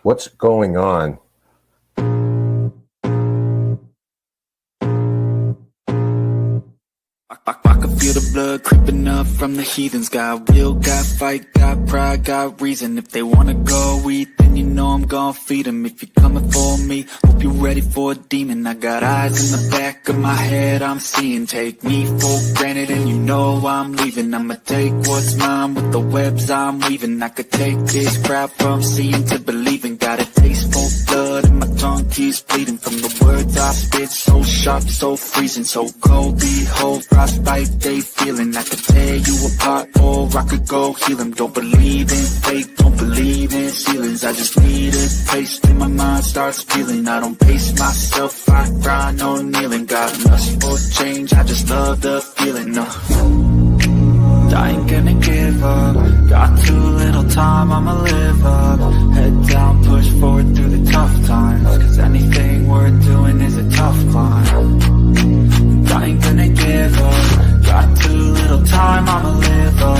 What's going on? I can feel the blood creeping up from the heathens. Got will, got fight, got pride, got reason. If they wanna go eat, then you know I'm gon' feed them. If you're coming for me, hope you're ready for a demon. I got eyes in the back of my head, I'm seeing. Take me for granted and you know I'm leaving. I'ma take what's mine with the webs I'm weaving. I could take this crowd from seeing to believing. Got a taste for blood and my tongue keeps bleeding. From the words I spit, so sharp, so freezing. So cold, behold, frostbite they feeling. I could tear you apart or I could go heal them. Don't believe in fate, don't believe in ceilings. I just need a taste and my mind starts feeling. I don't pace myself, I grind on kneeling. Got lust for change, I just love the feeling. I ain't gonna give up. Got too little time, I'ma live up. Head down, push forward through the tough times. Cause anything worth doing is a tough climb. I ain't gonna give up. Got too little time, I'ma live up.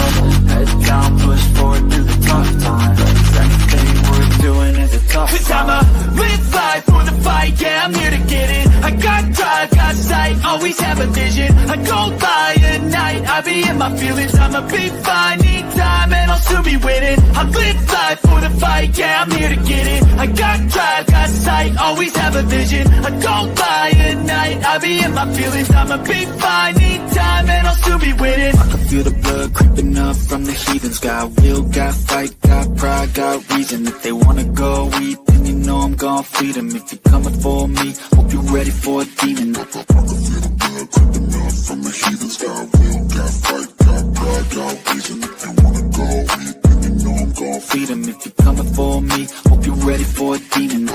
Head down, push forward through the tough times. Cause anything worth doing is a tough climb. Cause I'ma live life for the fight, yeah, I'm here to get it. I got drive, got sight, always have a vision. I go by at night, I be in my feelings. I'ma be fine, need time, and I'll soon be winning. I live life for the fight, yeah, I'm here to get it. I got drive, got sight, always have a vision. I go by at night, I be in my feelings. I'ma be fine, need time, and I'll soon be winning. I can feel the blood creeping up from the heathens. Got will, got fight, got pride, got reason. If they wanna go eat, then you know I'm gon' feed them. If you're coming for me, hope you're ready for a demon. I can feel the blood creeping up from the heathens. Got will, got fight, got pride, got reason. If they wanna go eat, then you know I'm gon' feed them. If you're coming for me, hope you're ready for a demon.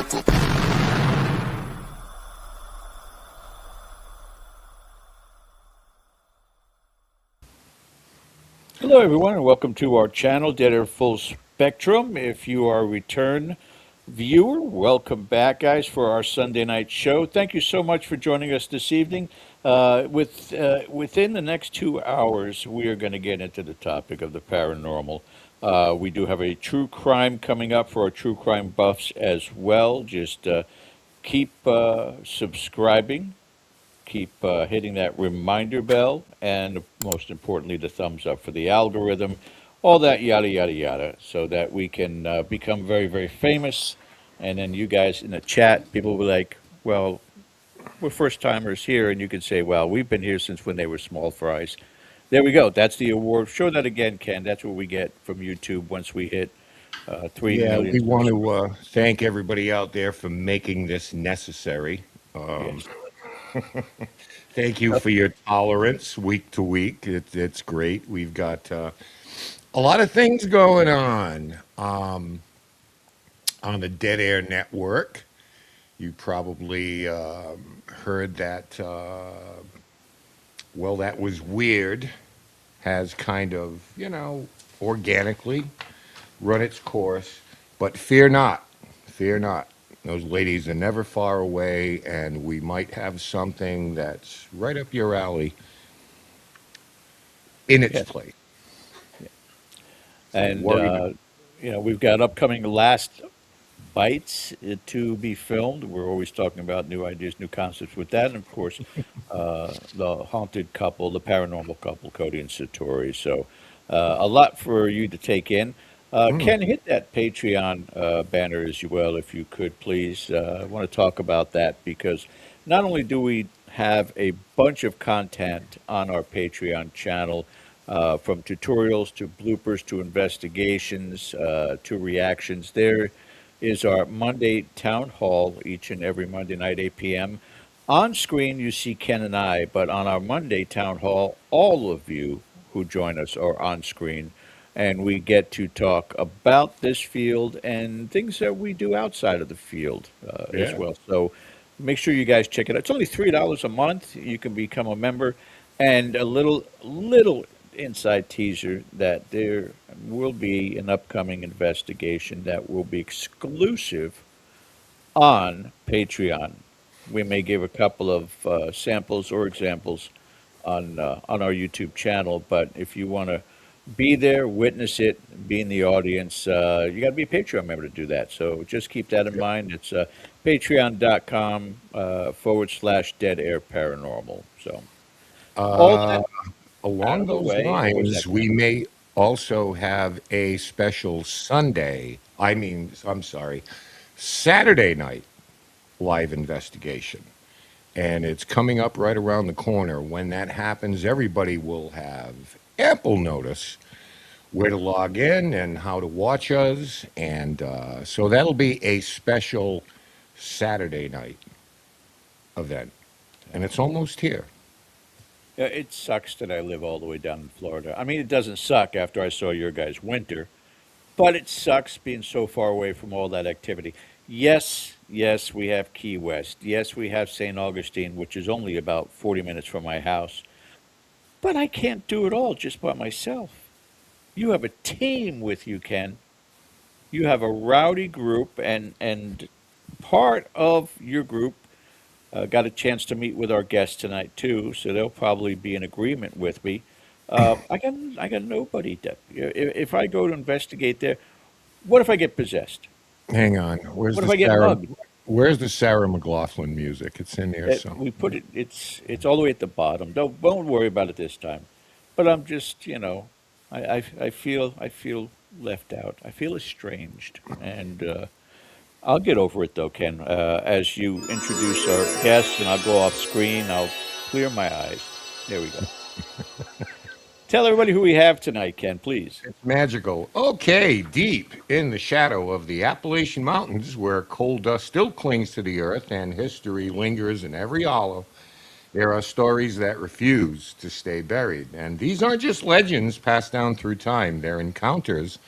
Hello, everyone, and welcome to our channel, Dead Air Full Spectrum. If you are a return viewer, welcome back, guys, for our Sunday night show. Thank you so much for joining us this evening. Within the next 2 hours, we are going to get into the topic of the paranormal. We do have a true crime coming up for our true crime buffs as well. Just keep subscribing. Keep hitting that reminder bell, and most importantly, the thumbs up for the algorithm, all that yada, yada, yada, so that we can become very, very famous. And then you guys in the chat, people will be like, well, we're first timers here. And you can say, well, we've been here since when they were small fries. There we go. That's the award. Show that again, Ken. That's what we get from YouTube once we hit 3 Yeah, million. we want to thank everybody out there for making this necessary. Yes. Thank you for your tolerance week to week. It's great. We've got a lot of things going on the Dead Air Network. You probably heard that, well, that was weird, has kind of, organically run its course. But fear not, fear not. Those ladies are never far away, and we might have something that's right up your alley in its Yes. place. So And, worry not. we've got upcoming Last Bites to be filmed. We're always talking about new ideas, new concepts with that. And of course, the haunted couple, the paranormal couple, Cody and Satori. So a lot for you to take in. Mm. Ken, hit that Patreon banner as well, if you could, please. I want to talk about that because not only do we have a bunch of content on our Patreon channel, from tutorials to bloopers to investigations to reactions. There is our Monday town hall each and every Monday night, 8 p.m. On screen, you see Ken and I, but on our Monday town hall, all of you who join us are on screen, and we get to talk about this field and things that we do outside of the field as Yeah. well. So make sure you guys check it out. It's only $3 a month. You can become a member, and a little inside teaser that there will be an upcoming investigation that will be exclusive on Patreon. We may give a couple of samples or examples on our YouTube channel, but if you want to be there, witness it, be in the audience. You got to be a Patreon member to do that. So just keep that in mind. It's patreon.com / dead air paranormal. So all Uh, that out Along of the those way. What was lines, that, Ken? we may also have a special I'm sorry, Saturday night live investigation. And it's coming up right around the corner. When that happens, everybody will have ample notice where to log in and how to watch us. And so that'll be a special Saturday night event. And it's almost here. Yeah, it sucks that I live all the way down in Florida. I mean, it doesn't suck after I saw your guys' winter, but it sucks being so far away from all that activity. Yes, yes, we have Key West. Yes, we have St. Augustine, which is only about 40 minutes from my house. But I can't do it all just by myself. You have a team with you, Ken. You have a rowdy group, and part of your group got a chance to meet with our guests tonight too, so they'll probably be in agreement with me. I got nobody. If I go to investigate there, what if I get possessed? Hang on. What if I get mugged? Where's the Sarah McLaughlin music? It's in there We somewhere. put it. It's all the way at the bottom. Don't worry about it this time. But I'm just I feel left out. I feel estranged, and I'll get over it though, Ken. As you introduce our guests, and I'll go off screen. I'll clear my eyes. There we go. Tell everybody who we have tonight, Ken, please. It's magical. Okay, deep in the shadow of the Appalachian Mountains, where coal dust still clings to the earth and history lingers in every hollow, there are stories that refuse to stay buried. And these aren't just legends passed down through time, they're encounters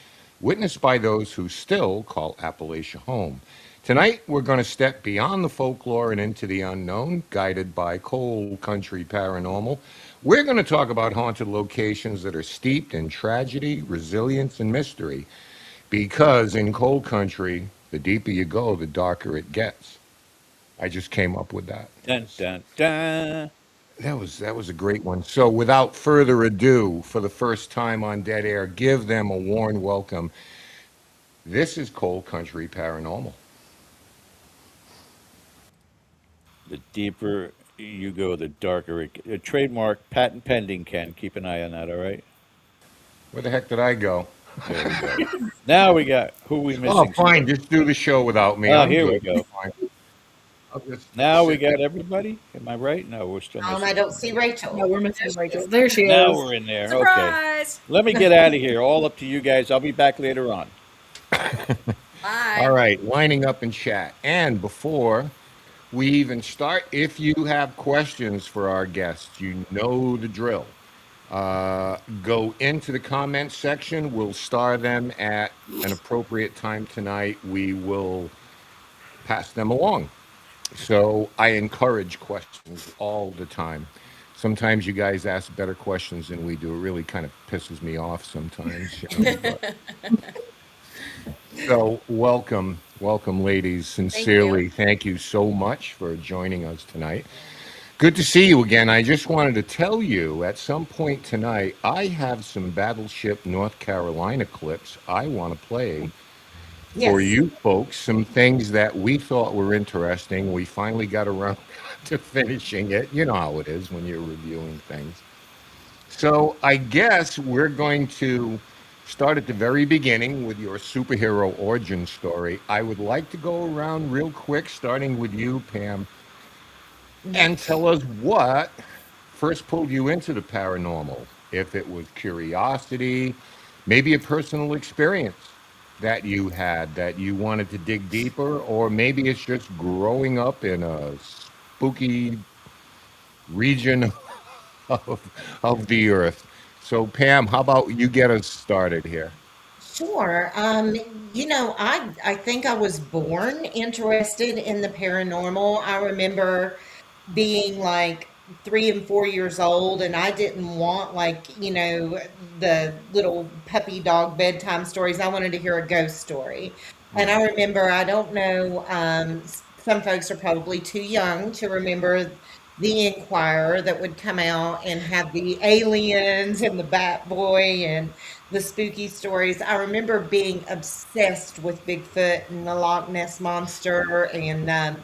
witnessed by those who still call Appalachia home. Tonight, we're going to step beyond the folklore and into the unknown, guided by coal country paranormal. We're going to talk about haunted locations that are steeped in tragedy, resilience, and mystery. Because in coal country, the deeper you go, the darker it gets. I just came up with that. Dun dun dun. That was a great one. So without further ado, for the first time on Dead Air, give them a warm welcome. This is Coal Country Paranormal. The deeper you go, the darker it. Trademark, patent pending, Ken. Keep an eye on that. All right. Where the heck did I go? There we go. Now we got who we Oh, missing fine. today. Just do the show without me. Oh, I'm here we good. go. Fine. I'll just Now we sit got there. everybody. Am I right? No, we're still I missing don't somebody. see No, Rachel. we're There missing she Rachel. is. There she Now is. we're in there. Okay. Surprise! Let me get out of here. All up to you guys. I'll be back later on. All Bye. right, lining up in chat. And before we even start, if you have questions for our guests, you know the drill. Go into the comments section. We'll star them at an appropriate time tonight. We will pass them along. So I encourage questions all the time. Sometimes you guys ask better questions than we do. It really kind of pisses me off sometimes, But so welcome, welcome, ladies. Thank you. Sincerely, thank you so much for joining us tonight. Good to see you again. I just wanted to tell you at some point tonight, I have some Battleship North Carolina clips I want to play for Yes. you folks. Some things that we thought were interesting. We finally got around to finishing it. You know how it is when you're reviewing things. So I guess we're going to start at the very beginning with your superhero origin story. I would like to go around real quick, starting with you, Pam, and Yes. tell us what first pulled you into the paranormal. If it was curiosity, maybe a personal experience that you had that you wanted to dig deeper, or maybe it's just growing up in a spooky region of the earth. So, Pam, how about you get us started here? Sure. I think I was born interested in the paranormal. I remember being like 3 and 4 years old, and I didn't want the little puppy dog bedtime stories. I wanted to hear a ghost story. And I remember, I don't know, some folks are probably too young to remember the Inquirer that would come out and have the aliens and the Bat Boy and the spooky stories. I remember being obsessed with Bigfoot and the Loch Ness Monster and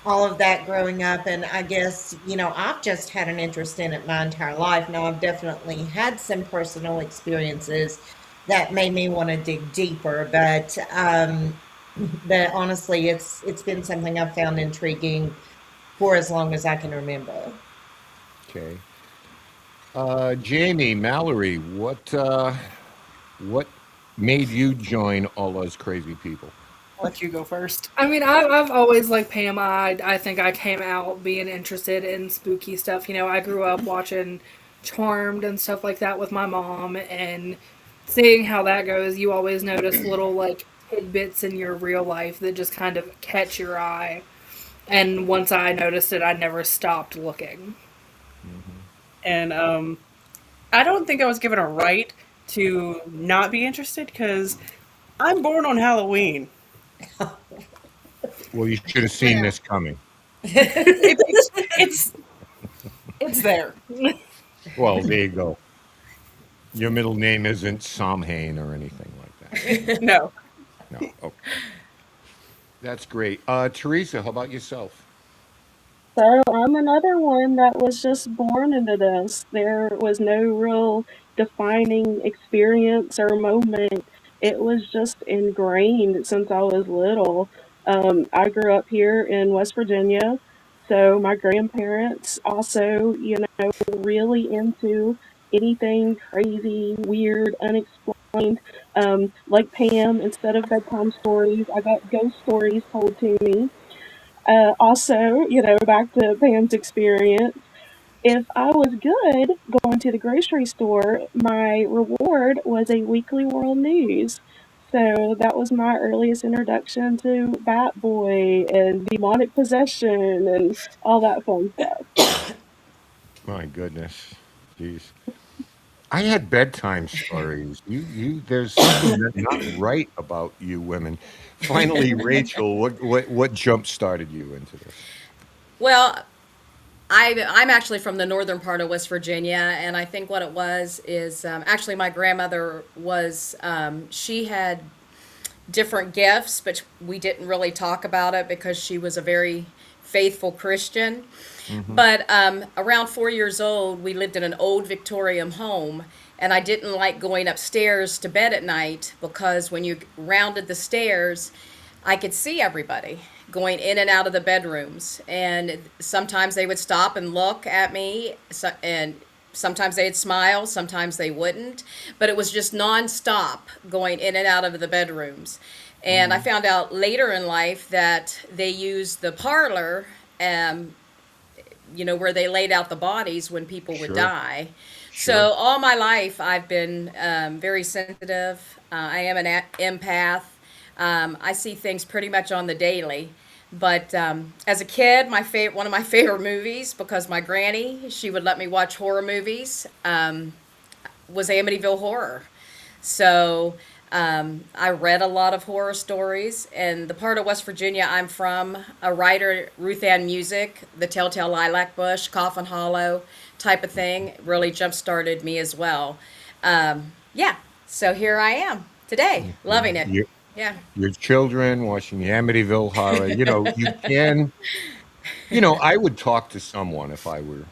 all of that growing up. And I guess, I've just had an interest in it my entire life. Now, I've definitely had some personal experiences that made me want to dig deeper, but honestly, it's been something I've found intriguing for as long as I can remember. Okay. Jamie, Mallory, what made you join all those crazy people? I'll let you go first. I mean, I've always liked Pam. I think I came out being interested in spooky stuff. I grew up watching Charmed and stuff like that with my mom, and seeing how that goes, you always notice little like tidbits in your real life that just kind of catch your eye. And once I noticed it, I never stopped looking. And I don't think I was given a right to not be interested because I'm born on Halloween. Well, you should have seen this coming. It's it's there. Well, there you go. Your middle name isn't Samhain or anything like that. No. No. Okay. That's great. Teresa, how about yourself? So I'm another one that was just born into this. There was no real defining experience or moment. It was just ingrained since I was little. I grew up here in West Virginia, so my grandparents also, really into anything crazy, weird, unexplained. Like Pam, instead of bedtime stories, I got ghost stories told to me. Also, back to Pam's experience, if I was good going to the grocery store, my reward was a weekly world news. So that was my earliest introduction to Bat Boy and demonic possession and all that fun stuff. My goodness. Jeez. I had bedtime stories. There's something that's not right about you women. Finally, Rachel, what jump started you into this? Well, I'm actually from the northern part of West Virginia, and I think what it was is actually my grandmother was, she had different gifts, but we didn't really talk about it because she was a very faithful Christian. But around 4 years old, we lived in an old Victorian home, and I didn't like going upstairs to bed at night because when you rounded the stairs, I could see everybody going in and out of the bedrooms. And sometimes they would stop and look at me, and sometimes they'd smile, sometimes they wouldn't. But it was just nonstop going in and out of the bedrooms. And I found out later in life that they used the parlor, where they laid out the bodies when people would Sure. die. Sure. So all my life, I've been very sensitive. I am an empath. I see things pretty much on the daily. But as a kid, one of my favorite movies, because my granny, she would let me watch horror movies, was Amityville Horror. So I read a lot of horror stories. And the part of West Virginia I'm from, a writer, Ruth Ann Music, The Telltale Lilac Bush, Coffin Hollow type of thing, really jump-started me as well. Yeah, so here I am today, loving it. Your, Yeah. your children watching the Amityville Horror. You can. I would talk to someone if I were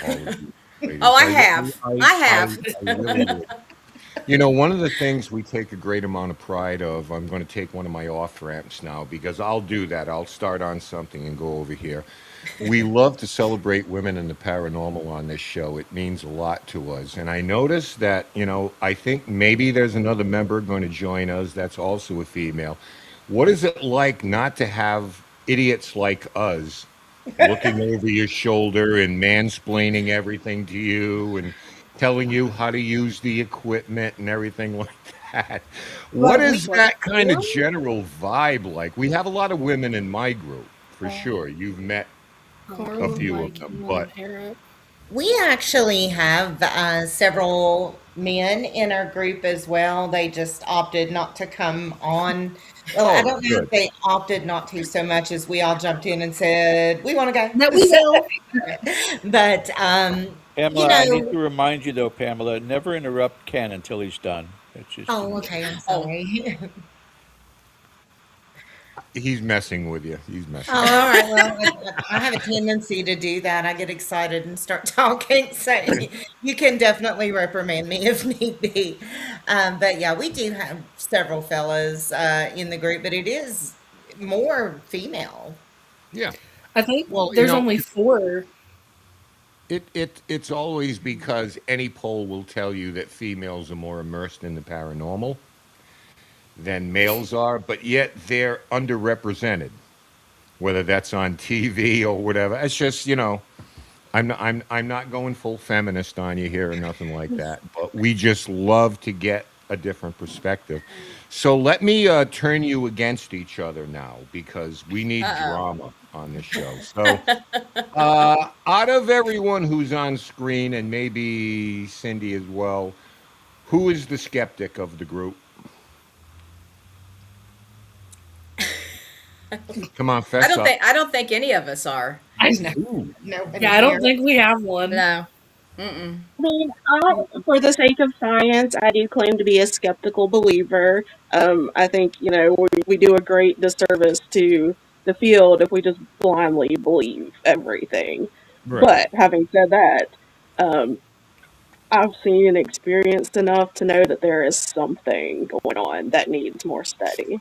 all of you ladies. Oh, I have. I have. I really would. One of the things we take a great amount of pride of, I'm going to take one of my off ramps now because I'll do that. I'll start on something and go over here. We love to celebrate women in the paranormal on this show. It means a lot to us. And I noticed that, I think maybe there's another member going to join us that's also a female. What is it like not to have idiots like us looking over your shoulder and mansplaining everything to you and telling you how to use the equipment and everything like that? What But we is were that kind of born. general vibe like? We have a lot of women in my group, for uh, sure. You've met a Carla, few of Mike, them, and but Eric. We actually have several men in our group as well. They just opted not to come on. Well, I Oh, don't know if good. they opted not to so much as we all jumped in and said, we want to That go. we So, will. but, you Pamela, I need know, to remind you though, Pamela, never interrupt Ken until he's done. It's just, oh, okay, I'm Oh, sorry. He's messing with you. He's Oh, messing with all right. Well, I have a tendency to do that. I get excited and start talking. So you can definitely reprimand me if need be. But yeah, we do have several fellas in the group, but it is more female. you. Yeah. I think Well, there's only four. it's always because any poll will tell you that females are more immersed in the paranormal than males are, but yet they're underrepresented, whether that's on TV or whatever. It's just, I'm not going full feminist on you here or nothing like that, but we just love to get a different perspective. So let me turn you against each other now because we need drama on this show. So out of everyone who's on screen and maybe Cindy as well, who is the skeptic of the group? Come on, fess up. I don't think any of us are. I know. Ooh, Nobody Yeah, I don't here. think we have one. No. Mm-mm. I mean, for the sake of science, I do claim to be a skeptical believer. I think, we do a great disservice to the field if we just blindly believe everything. right. But having said that, um, I've seen and experienced enough to know that there is something going on that needs more study.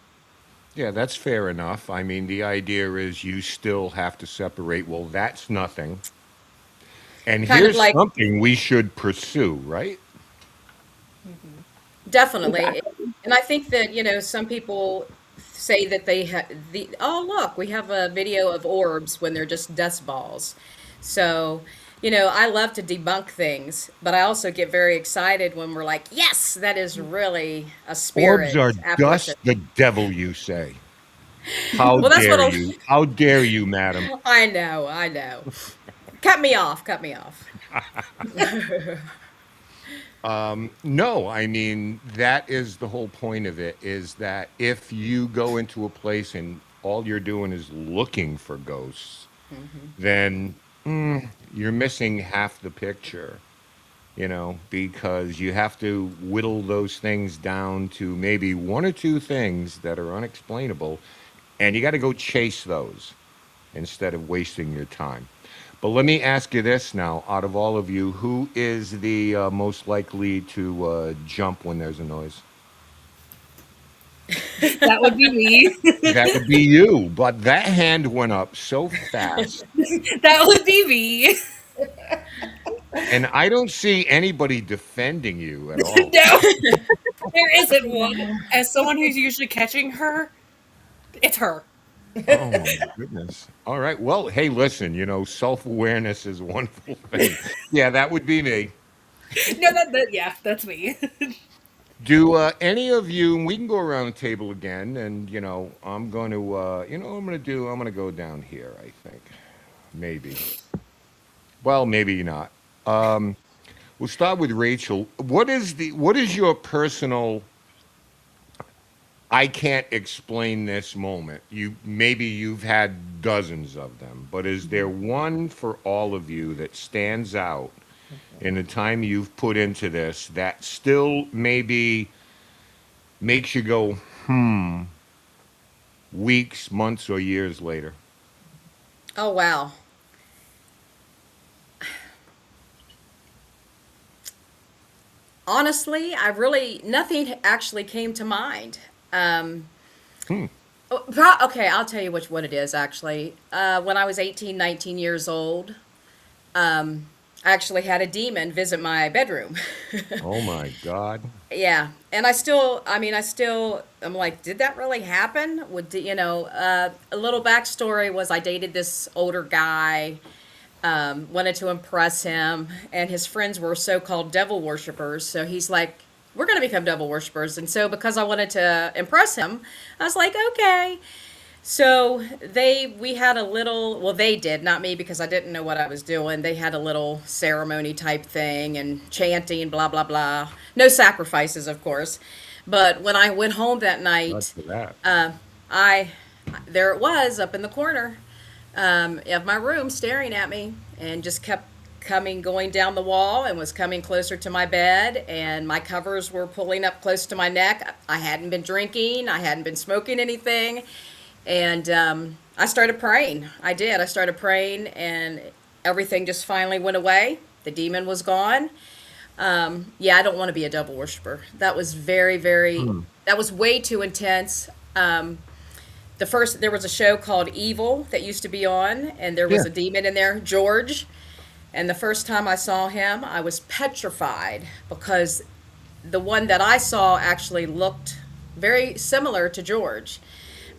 Yeah, that's fair enough. I mean, the idea is you still have to separate, well, that's nothing. And Kind of here's like, something we should pursue, right? definitely. Exactly. And I think that, some people say that they have oh, look, we have a video of orbs when they're just dust balls. So, I love to debunk things, but I also get very excited when we're like, yes, that is really a Orbs spirit are apparition. dust, the devil, you say. How Well, that's what dare you? How dare you, madam? I know, I know. Cut me off, cut me off. No, I mean, that is the whole point of it, is that if you go into a place and all you're doing is looking for ghosts, then you're missing half the picture, because you have to whittle those things down to maybe one or two things that are unexplainable, and you got to go chase those instead of wasting your time. But let me ask you this now: out of all of you, who is the most likely to jump when there's a noise? That would be me. That would be you, but that hand went up so fast, That would be me. and I don't see anybody defending you at all. No, there isn't one. As someone who's usually catching her, it's her. Oh my goodness. All right. Well, hey, listen, self-awareness is a wonderful thing. Yeah, that would be me. No, yeah, that's me. Do any of you, we can go around the table again, and, I'm going to, I'm going to go down here, I think. Maybe. Well, maybe not. We'll start with Rachel. What is your personal I can't explain this moment? Maybe you've had dozens of them, but is there one for all of you that stands out in the time you've put into this that still maybe makes you go, weeks, months, or years later? Oh, wow. Honestly, nothing actually came to mind. Hmm. Okay, I'll tell you what it is actually. When I was 18, 19 years old, I actually had a demon visit my bedroom. Oh my God. Yeah, and I'm like, did that really happen? A little backstory was I dated this older guy, wanted to impress him, and his friends were so-called devil worshippers. So he's like, we're going to become devil worshippers. And so because I wanted to impress him, I was like, okay. So we had a little, well, they did, not me because I didn't know what I was doing. They had a little ceremony type thing and chanting, blah, blah, blah. No sacrifices, of course. But when I went home that Not night, for that. uh, I, there it was up in the corner of my room staring at me and just kept going down the wall and was coming closer to my bed, and my covers were pulling up close to my neck. I hadn't been drinking, I hadn't been smoking anything, and I started praying. I did. I started praying, and everything just finally went away. The demon was gone. Yeah, I don't want to be a devil worshiper. That was that was way too intense. There was a show called Evil that used to be on, and there was Yeah. a demon in there, George. And the first time I saw him, I was petrified because the one that I saw actually looked very similar to George.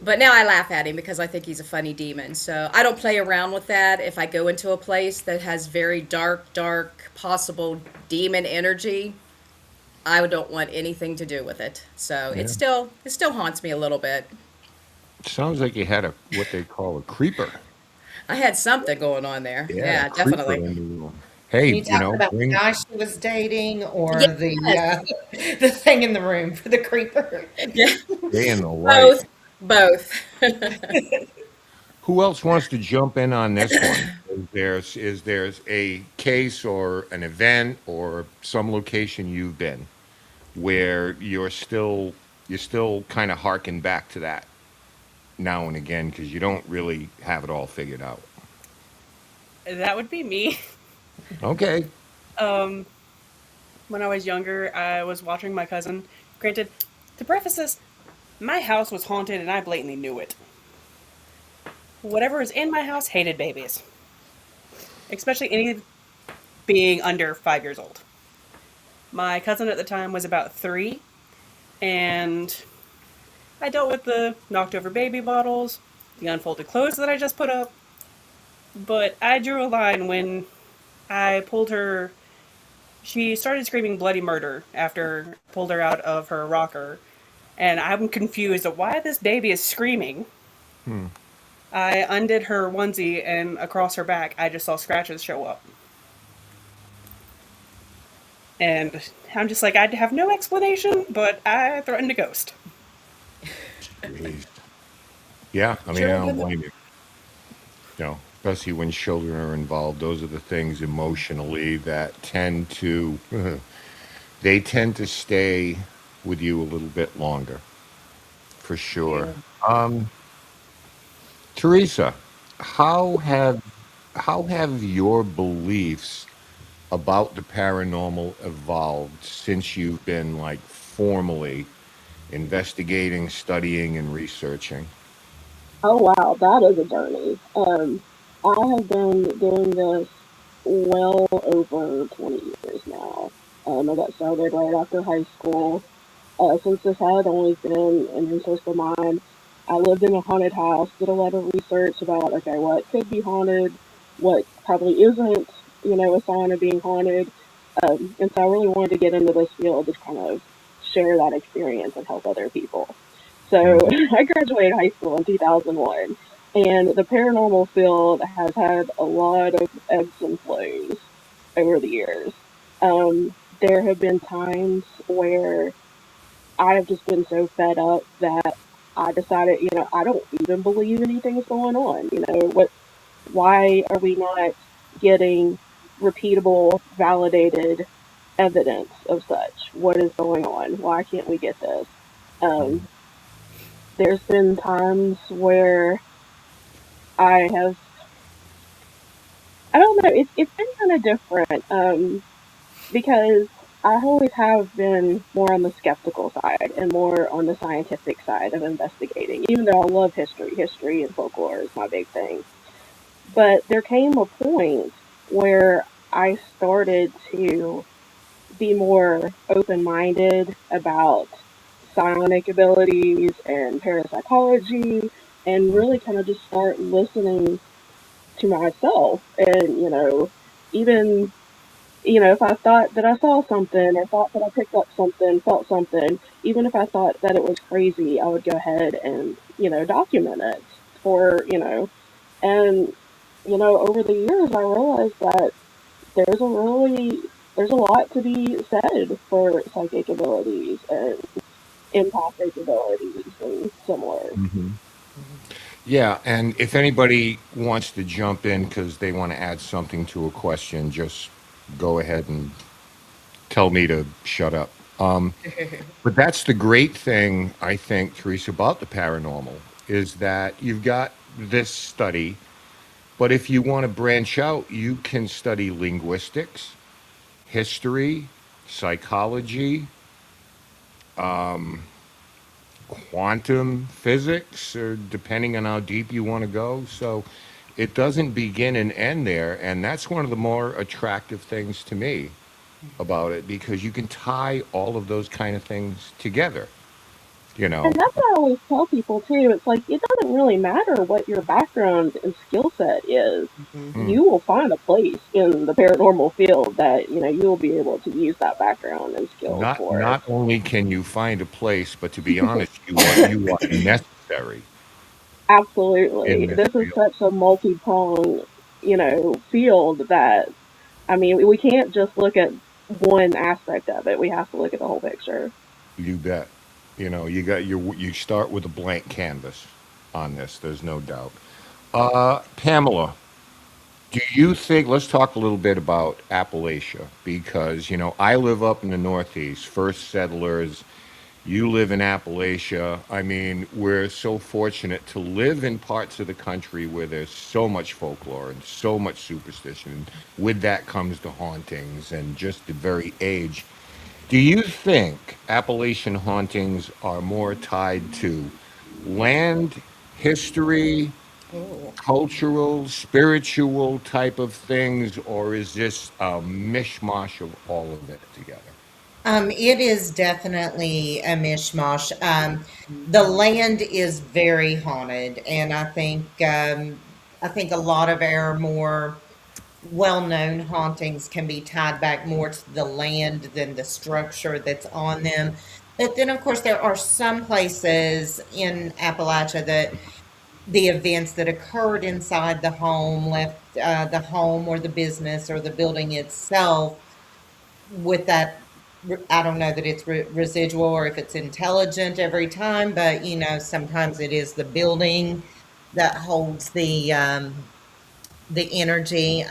But now I laugh at him because I think he's a funny demon. So I don't play around with that. If I go into a place that has very dark, possible demon energy, I don't want anything to do with it. So Yeah. it still haunts me a little bit. Sounds like you had a what they call a creeper. I had something going on there. Yeah, a Yeah, creeper definitely. in the room. Are Hey, you talking about the bring guy she was dating or Yes. the thing in the room for the creeper? Yeah. day in the light. Both. Both. Who else wants to jump in on this one? Is there's a case or an event or some location you've been where you're still kind of harking back to that now and again because you don't really have it all figured out. That would be me. Okay. Um, when I was younger, I was watching my cousin. Granted, to preface this, my house was haunted and I blatantly knew it. Whatever was in my house hated babies, especially any being under 5 years old. My cousin at the time was about 3, and I dealt with the knocked over baby bottles, the unfolded clothes that I just put up, but I drew a line when I pulled her. She started screaming bloody murder after I pulled her out of her rocker, and I'm confused at why this baby is screaming. Hmm. I undid her onesie, and across her back, I just saw scratches show up. And I'm just like, I have no explanation, but I threatened a ghost. Jeez. Yeah, I mean, I Sure, don't did. blame you. Especially when children are involved, those are the things emotionally that tend to they tend to stay with you a little bit longer, for sure. Yeah. Um, Teresa, how have how have your beliefs about the paranormal evolved since you've been like formally investigating, studying, and researching? Oh wow, that is a journey. I have been doing this well over 20 years now. I got started right after high school. Since this had always been an interest of mine, I lived in a haunted house, did a lot of research about, okay, what could be haunted, what probably isn't, a sign of being haunted. And so I really wanted to get into this field to kind of share that experience and help other people. So Mhm. I graduated high school in 2001, and the paranormal field has had a lot of ebbs and flows over the years. There have been times where I have just been so fed up that I decided, I don't even believe anything's going on. Why are we not getting repeatable, validated evidence of such? What is going on? Why can't we get this? Um, there's been times where I have, I don't know, it's been kind of different because I always have been more on the skeptical side and more on the scientific side of investigating, even though I love history. History and folklore is my big thing. But there came a point where I started to be more open minded about psionic abilities and parapsychology and really kind of just start listening to myself. And, even, if I thought that I saw something or thought that I picked up something, felt something, even if I thought that it was crazy, I would go ahead and document it for, and, over the years I realized that there's a really, there's a lot to be said for psychic abilities and empathic abilities and similar. Hmm. Yeah, and if anybody wants to jump in because they want to add something to a question, just go ahead and tell me to shut up. But that's the great thing, I think, Teresa, about the paranormal is that you've got this study, but if you want to branch out, you can study linguistics, history, psychology, quantum physics, or depending on how deep you want to go. So it doesn't begin and end there. And that's one of the more attractive things to me about it because you can tie all of those kind of things together, you And know. that's what I always tell people too. It's like it doesn't really matter what your background and skill set is. Hmm. Mm. You will find a place in the paranormal field that, you will be able to use that background and skills for. Not only can you find a place, but to be honest, you are necessary in Absolutely. this This is field. such a multi-pronged, field that, I mean, we can't just look at one aspect of it. We have to look at the whole picture. You bet. You know, you start with a blank canvas on this. There's no doubt. Pamela, do you think, let's talk a little bit about Appalachia because, I live up in the Northeast, first settlers. You live in Appalachia. I mean, we're so fortunate to live in parts of the country where there's so much folklore and so much superstition. With that comes the hauntings and just the very age. Do you think Appalachian hauntings are more tied to land, history, Oh. cultural, spiritual type of things, or is this a mishmash of all of it together? It is definitely a mishmash. The land is very haunted, and I think a lot of our more well-known hauntings can be tied back more to the land than the structure that's on them. But then, of course, there are some places in Appalachia that the events that occurred inside the home left the home or the business or the building itself with that. I don't know that it's residual or if it's intelligent every time, but sometimes it is the building that holds the energy.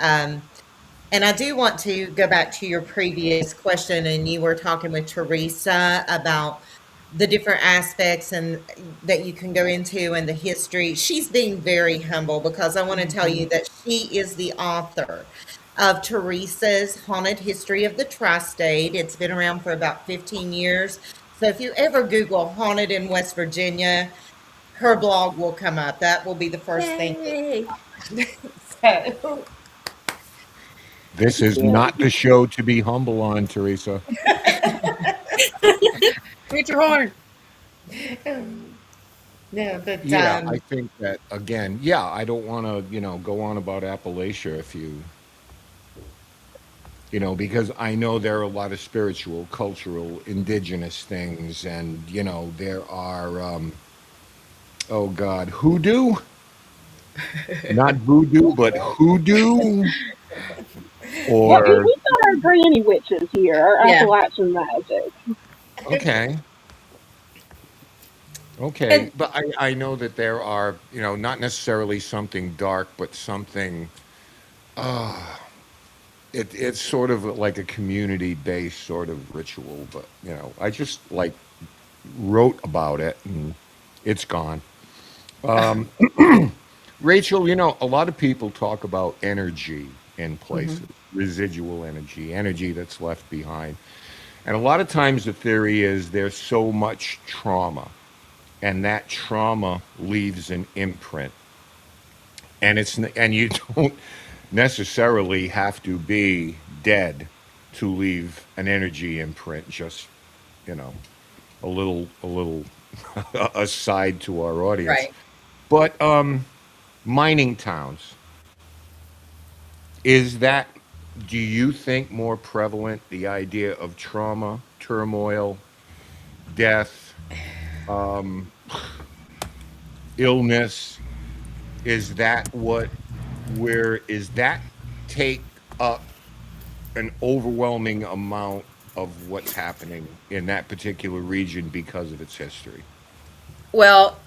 And I do want to go back to your previous question, and you were talking with Teresa about the different aspects and that you can go into and the history. She's being very humble because I want to tell you Hmm. that she is the author of Teresa's Haunted History of the Tri-State. It's been around for about 15 years. So if you ever Google haunted in West Virginia, her blog will come up. That will be the first thing Yay. that so This is Yeah. not the show to be humble on, Teresa. Toot your horn. no, but Yeah, I think that again, yeah, I don't want to, go on about Appalachia if because I know there are a lot of spiritual, cultural, indigenous things, and there are, oh God, hoodoo, not voodoo, but hoodoo, Yeah, we, or we've got our granny witches here, our Yeah. Appalachian magic. okay, okay, and but I know that there are, not necessarily something dark, but something. It's sort of like a community-based sort of ritual, but I just like wrote about it and it's gone. Rachel, a lot of people talk about energy in Hmm. places, residual energy, energy that's left behind. And a lot of times the theory is there's so much trauma, and that trauma leaves an imprint. And you don't necessarily have to be dead to leave an energy imprint. Just you know, a little aside to our audience. Right. But mining towns, is that, do you think, more prevalent, the idea of trauma, turmoil, death, um, illness, is that what where is that take up an overwhelming amount of what's happening in that particular region because of its history? Well,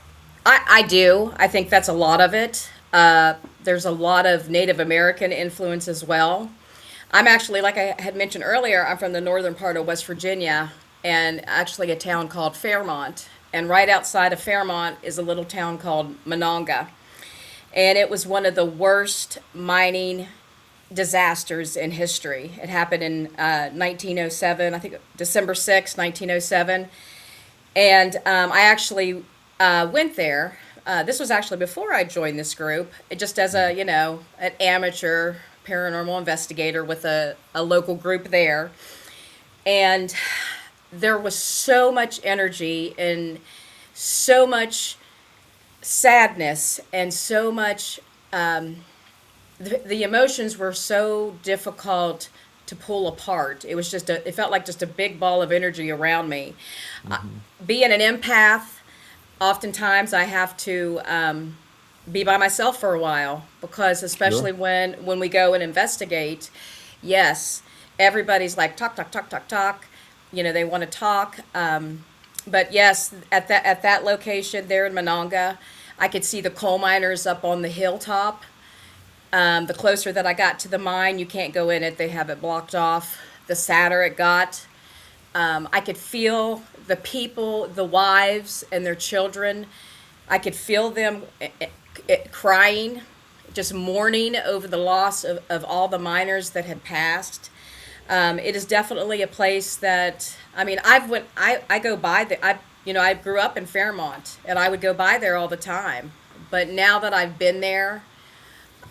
I do. I think that's a lot of it. There's a lot of Native American influence as well. I'm actually, like I had mentioned earlier, I'm from the northern part of West Virginia, and actually a town called Fairmont. And right outside of Fairmont is a little town called Monongah. And it was one of the worst mining disasters in history. It happened in 1907, I think December 6th, 1907. And I actually went there. This was actually before I joined this group, just as a, an amateur paranormal investigator with a local group there. And there was so much energy and so much sadness and so much, the emotions were so difficult to pull apart. It was it felt like just a big ball of energy around me. Being an empath, oftentimes I have to be by myself for a while because especially Sure. when we go and investigate, yes, everybody's like talk talk talk talk talk. They want to talk. But yes, at that location there in Monongah, I could see the coal miners up on the hilltop. The closer that I got to the mine, you can't go in it; they have it blocked off. The sadder it got, I could feel the people, the wives and their children. I could feel them crying, just mourning over the loss of all the miners that had passed. It is definitely a place that I mean I go by the I grew up in Fairmont and I would go by there all the time. But now that I've been there,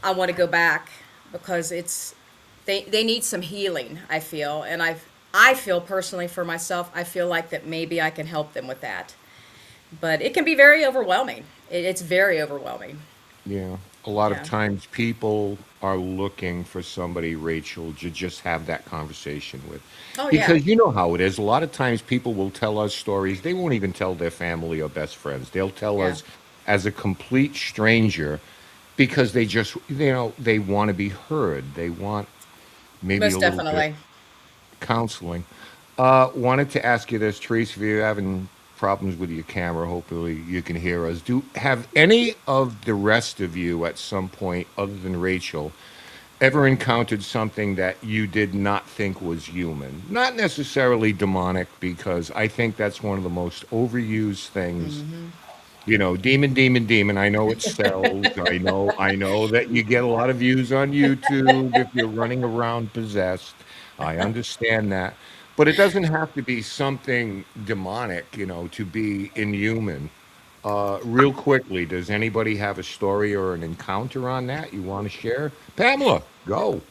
I want to go back because they need some healing, I feel, and I feel personally for myself, I feel like that maybe I can help them with that. But it can be very overwhelming. It's very overwhelming. Yeah. A lot of Yeah. times people are looking for somebody, Rachel, to just have that conversation with. Oh yeah. Because you know how it is. A lot of times people will tell us stories. They won't even tell their family or best friends. They'll tell Yeah. us as a complete stranger because they just, they want to be heard. They want maybe a Most little bit definitely. counseling. Wanted to ask you this, Teresa, if you're having problems with your camera, hopefully you can hear us. Do have any of the rest of you at some point, other than Rachel, ever encountered something that you did not think was human? Not necessarily demonic, because I think that's one of the most overused things. Demon, demon, demon. I know it sells. I know that you get a lot of views on YouTube if you're running around possessed. I understand that. But it doesn't have to be something demonic, to be inhuman. Real quickly, does anybody have a story or an encounter on that you want to share? Pamela, go.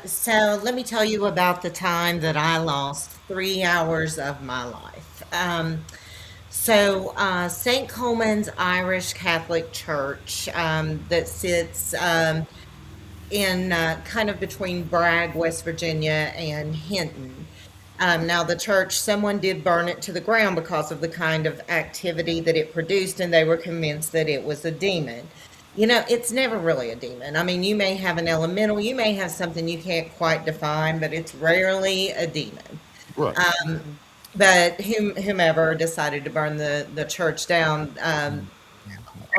So let me tell you about the time that I lost 3 hours of my life. St. Coleman's Irish Catholic Church that sits in kind of between Bragg, West Virginia, and Hinton. Now, the church, someone did burn it to the ground because of the kind of activity that it produced, and they were convinced that it was a demon. It's never really a demon. I mean, you may have an elemental, you may have something you can't quite define, but it's rarely a demon. Right. But whomever decided to burn the church down,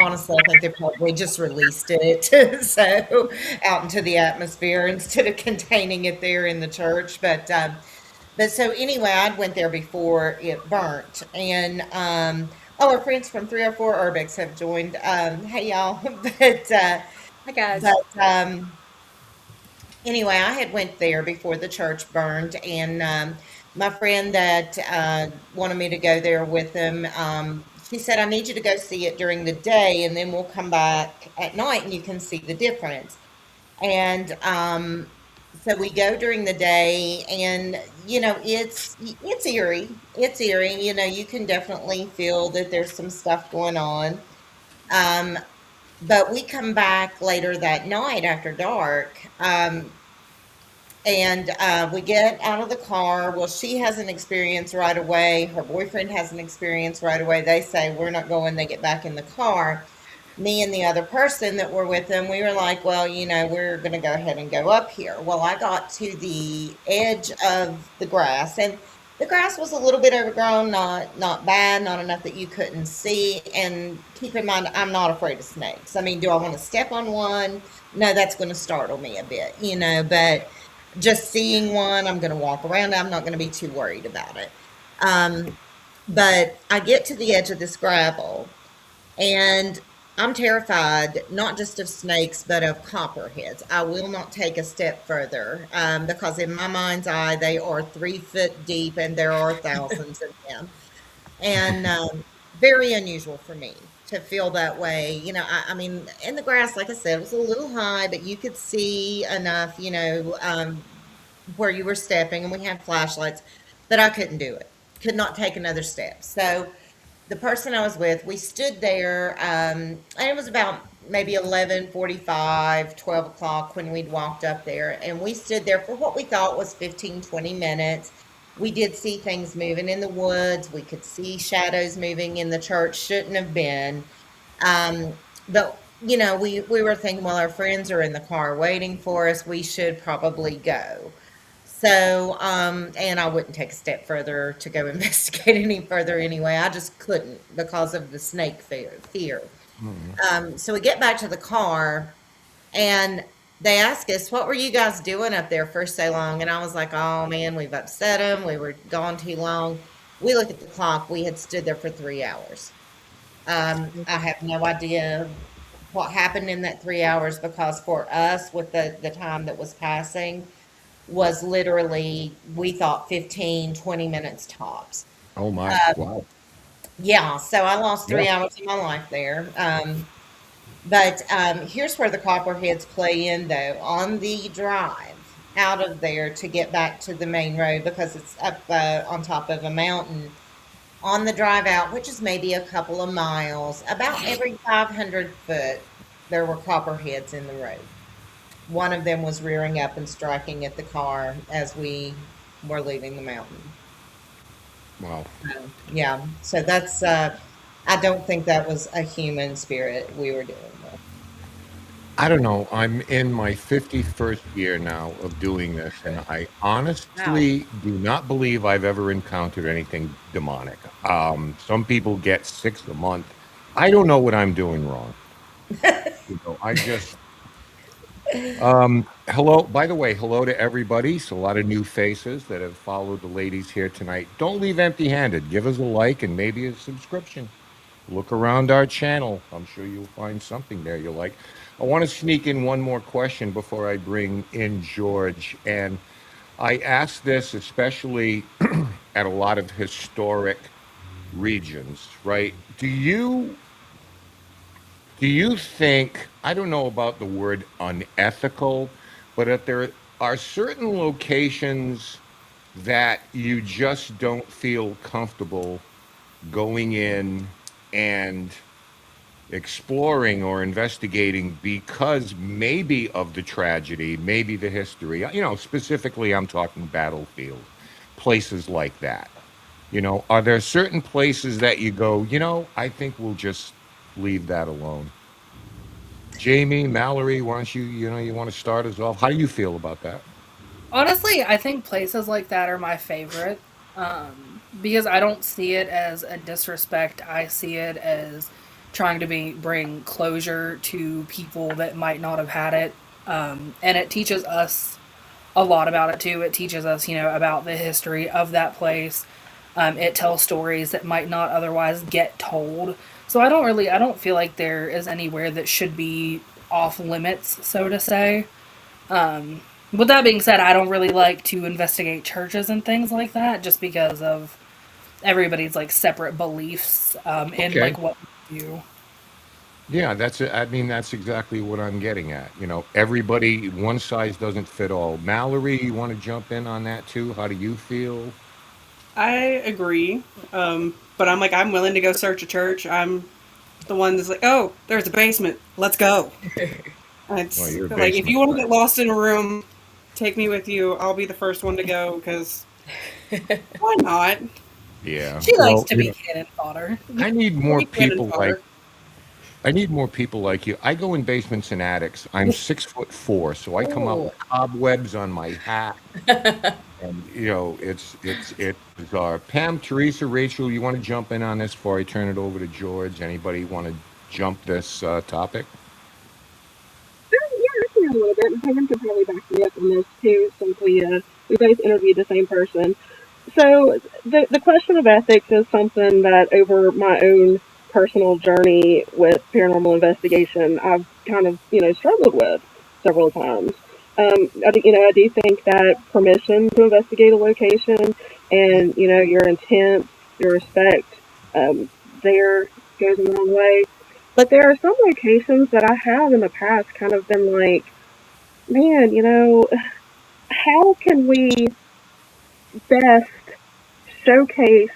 honestly, I think they probably just released it so out into the atmosphere instead of containing it there in the church. But so anyway, I went there before it burnt, and our friends from 304 Urbex have joined. Hey y'all, Hi guys. but anyway, I had went there before the church burned, and my friend that wanted me to go there with them, she said, "I need you to go see it during the day, and then we'll come back at night, and you can see the difference." And so we go during the day, and it's eerie. It's eerie. You can definitely feel that there's some stuff going on. Um, but we come back later that night after dark. And we get out of the car. Well, she has an experience right away. Her boyfriend has an experience right away. They say, we're not going. They get back in the car. Me and the other person that were with them, we were like, well, we're going to go ahead and go up here. Well, I got to the edge of the grass, and the grass was a little bit overgrown, not bad, not enough that you couldn't see. And keep in mind, I'm not afraid of snakes. I mean, do I want to step on one? No, that's going to startle me a bit, but just seeing one, I'm going to walk around. I'm not going to be too worried about it. Um, but I get to the edge of this gravel, and I'm terrified not just of snakes, but of copperheads. I will not take a step further because, in my mind's eye, they are 3 foot deep and there are thousands of them. And very unusual for me to feel that way. I mean, in the grass, like I said, it was a little high, but you could see enough, where you were stepping, and we had flashlights, but I couldn't do it. Could not take another step. So the person I was with, we stood there, and it was about maybe 11:45, 12 o'clock when we'd walked up there, and we stood there for what we thought was 15, 20 minutes. We did see things moving in the woods. We could see shadows moving in the church. Shouldn't have been. But we were thinking, well, our friends are in the car waiting for us. We should probably go. So, and I wouldn't take a step further to go investigate any further anyway. I just couldn't because of the snake fear. So we get back to the car, and they ask us, what were you guys doing up there for so long? And I was like, oh man, we've upset them. We were gone too long. We look at the clock. We had stood there for 3 hours. I have no idea what happened in that 3 hours, because for us, with the time that was passing, was literally, we thought 15, 20 minutes tops. Oh my! Wow. Yeah, so I lost Yeah. 3 hours of my life there. But here's where the copperheads play in, though. On the drive out of there to get back to the main road, because it's up on top of a mountain, on the drive out, which is maybe a couple of miles, about every 500 foot, there were copperheads in the road. One of them was rearing up and striking at the car as we were leaving the mountain. Wow. Yeah, so that's, I don't think that was a human spirit we were dealing with. I don't know. I'm in my 51st year now of doing this, and I Wow. honestly do not believe I've ever encountered anything demonic. Some people get 6 a month. I don't know what I'm doing wrong. I just hello. By the way, hello to everybody. So a lot of new faces that have followed the ladies here tonight. Don't leave empty-handed. Give us a like and maybe a subscription. Look around our channel. I'm sure you'll find something there you like. I want to sneak in one more question before I bring in George. And I ask this especially at a lot of historic regions, right? Do you think, I don't know about the word unethical, but if there are certain locations that you just don't feel comfortable going in and exploring or investigating because maybe of the tragedy, maybe the history. Specifically, I'm talking battlefield, places like that. Are there certain places that you go, I think we'll just leave that alone? Jamie, Mallory, why don't you want to start us off? How do you feel about that? Honestly, I think places like that are my favorite because I don't see it as a disrespect. I see it as trying to bring closure to people that might not have had it, and it teaches us a lot about it too. It teaches us, about the history of that place. It tells stories that might not otherwise get told. So I don't feel like there is anywhere that should be off limits, so to say. With that being said, I don't really like to investigate churches and things like that, just because of everybody's like separate beliefs in Okay. like what we do. Yeah, that's it. I mean, that's exactly what I'm getting at. Everybody, one size doesn't fit all. Mallory, you want to jump in on that too? How do you feel? I agree. But I'm like, I'm willing to go search a church. I'm the one that's like, oh, there's a basement. Let's go. And Well, it's you're a like, if basement you want to guy. get lost in a room, take me with you. I'll be the first one to go because why not? Yeah. She likes Well, to be cannon fodder. I need We'll more be cannon people like fodder. I need more people like you. I go in basements and attics. I'm 6'4", so I come out Ooh. with cobwebs on my hat. And it's bizarre. Pam, Teresa, Rachel, you want to jump in on this before I turn it over to George? Anybody want to jump this topic? Yeah, I can add a little bit. And Kevin could probably back me up on this too, since we both interviewed the same person. So the question of ethics is something that over my own personal journey with paranormal investigation, I've kind of struggled with several times. I do think that permission to investigate a location and your intent, your respect, um, there goes a long way. But there are some locations that I have in the past kind of been like, man, how can we best showcase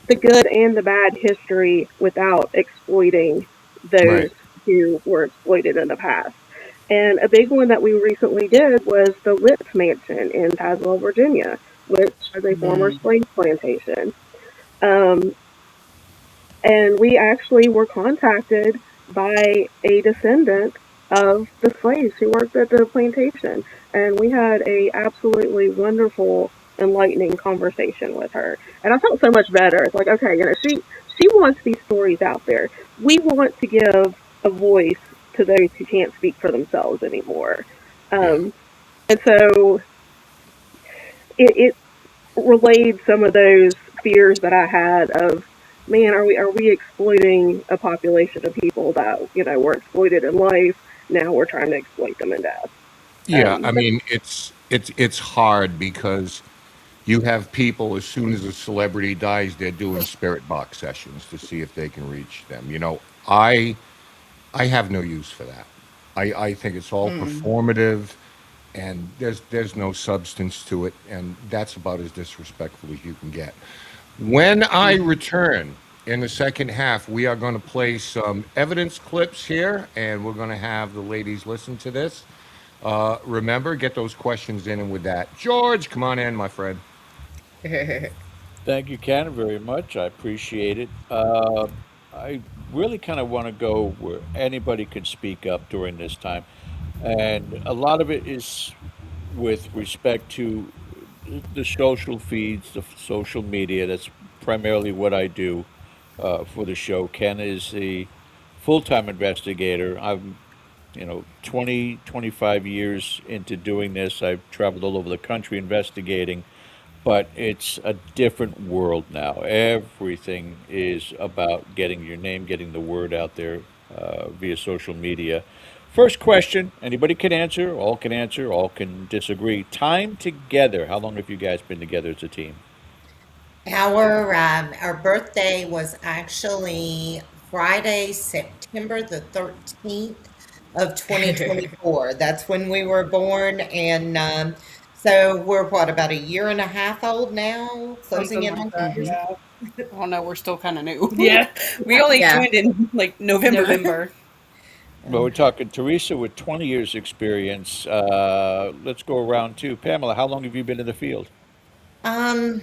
the good and the bad history without exploiting those Right. who were exploited in the past? And a big one that we recently did was the Litz Mansion in Tazewell, Virginia, which is a former slave plantation. Um, and we actually were contacted by a descendant of the slaves who worked at the plantation, and we had a absolutely wonderful, enlightening conversation with her. And I felt so much better. It's like, okay, she wants these stories out there. We want to give a voice to those who can't speak for themselves anymore. Yeah. um, and so it relayed some of those fears that I had of, man, are we exploiting a population of people that were exploited in life? Now we're trying to exploit them in death. Yeah, I But mean it's hard because you have people as soon as a celebrity dies, they're doing spirit box sessions to see if they can reach them. I have no use for that. I think it's all performative and there's no substance to it, and that's about as disrespectful as you can get. When I return in the second half, we are going to play some evidence clips here, and we're going to have the ladies listen to this. Remember, get those questions in, and with that, George, come on in, my friend. Thank you, Ken, very much. I appreciate it. I really kind of want to go where anybody can speak up during this time. And a lot of it is with respect to the social feeds, the social media. That's primarily what I do for the show. Ken is the full-time investigator. I'm 20, 25 years into doing this. I've traveled all over the country investigating, but it's a different world now. Everything is about getting your name, getting the word out there via social media. First question, anybody can answer, all can disagree. Time together. How long have you guys been together as a team? Our birthday was actually Friday, September the 13th of 2024. That's when we were born, and so we're what, about a year and a half old now, closing Something in like on that. 2 years. Yeah. Oh no, we're still kind of new. Yeah, We only Yeah. joined in like November. November. Well, we're talking Teresa with 20 years experience. Let's go around too. Pamela, how long have you been in the field? Um,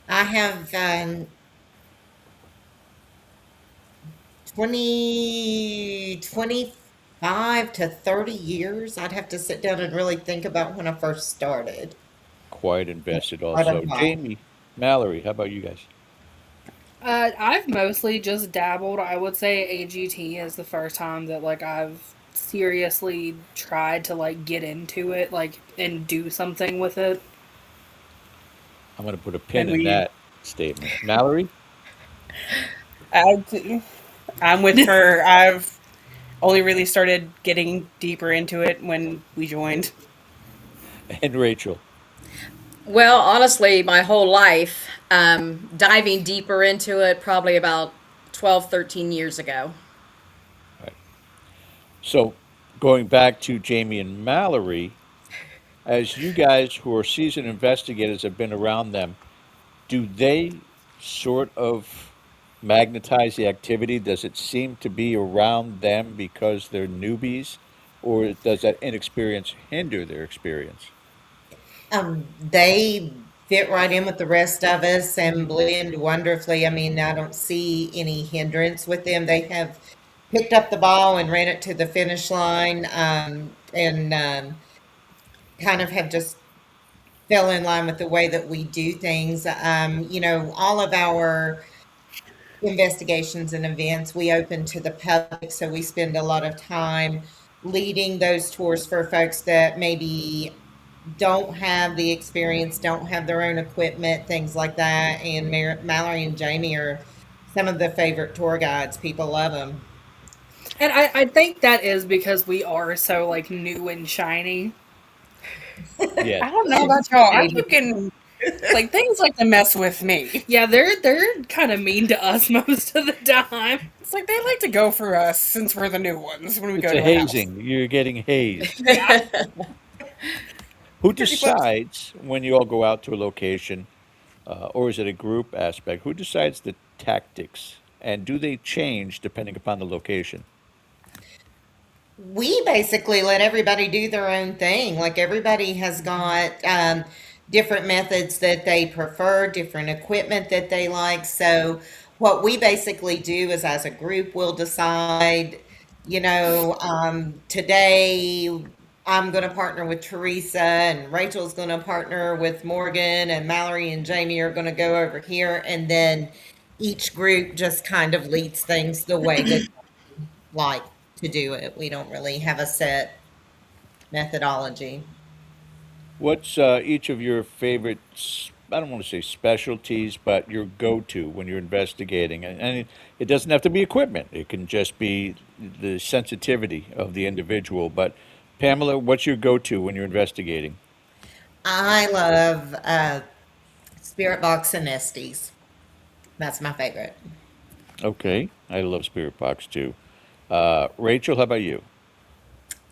I have 25 to 30 years. I'd have to sit down and really think about when I first started. Quite invested Quite a also. while. Jamie, Mallory, how about you guys? I've mostly just dabbled. I would say AGT is the first time that like I've seriously tried to like get into it, like and do something with it. I'm going to put a pin And in we, that statement. Mallory I, I'm with her. I've only really started getting deeper into it when we joined. and Rachel. Well, honestly, my whole life, diving deeper into it probably about 12, 13 years ago. Right. So, going back to Jamie and Mallory, as you guys who are seasoned investigators have been around them, do they sort of magnetize the activity? Does it seem to be around them because they're newbies? or does that inexperience hinder their experience? They fit right in with the rest of us and blend wonderfully. I mean, I don't see any hindrance with them. They have picked up the ball and ran it to the finish line, and kind of have just fell in line with the way that we do things. All of our investigations and events we open to the public, so we spend a lot of time leading those tours for folks that maybe don't have the experience, don't have their own equipment, things like that. And Mallory and Jamie are some of the favorite tour guides. People love them. And I think that is because we are so like new and shiny. Yes. I don't know about y'all. I keep getting like things like to mess with me. Yeah, they're kind of mean to us most of the time. It's like they like to go for us since we're the new ones when we It's go a to a house. hazing. You're getting hazed. Yeah. Who Pretty much. decides when you all go out to a location, or is it a group aspect? Who decides the tactics, and do they change depending upon the location? We basically let everybody do their own thing. Like everybody has got different methods that they prefer, different equipment that they like. So, what we basically do is, as a group, we'll decide, today I'm going to partner with Teresa, and Rachel's going to partner with Morgan, and Mallory and Jamie are going to go over here. And then each group just kind of leads things the way that like to do it. We don't really have a set methodology. What's each of your favorite, I don't want to say specialties, but your go-to when you're investigating? And it doesn't have to be equipment. It can just be the sensitivity of the individual. But Pamela, what's your go-to when you're investigating? I love spirit box and nesties. That's my favorite. Okay, I love spirit box too. Rachel, how about you?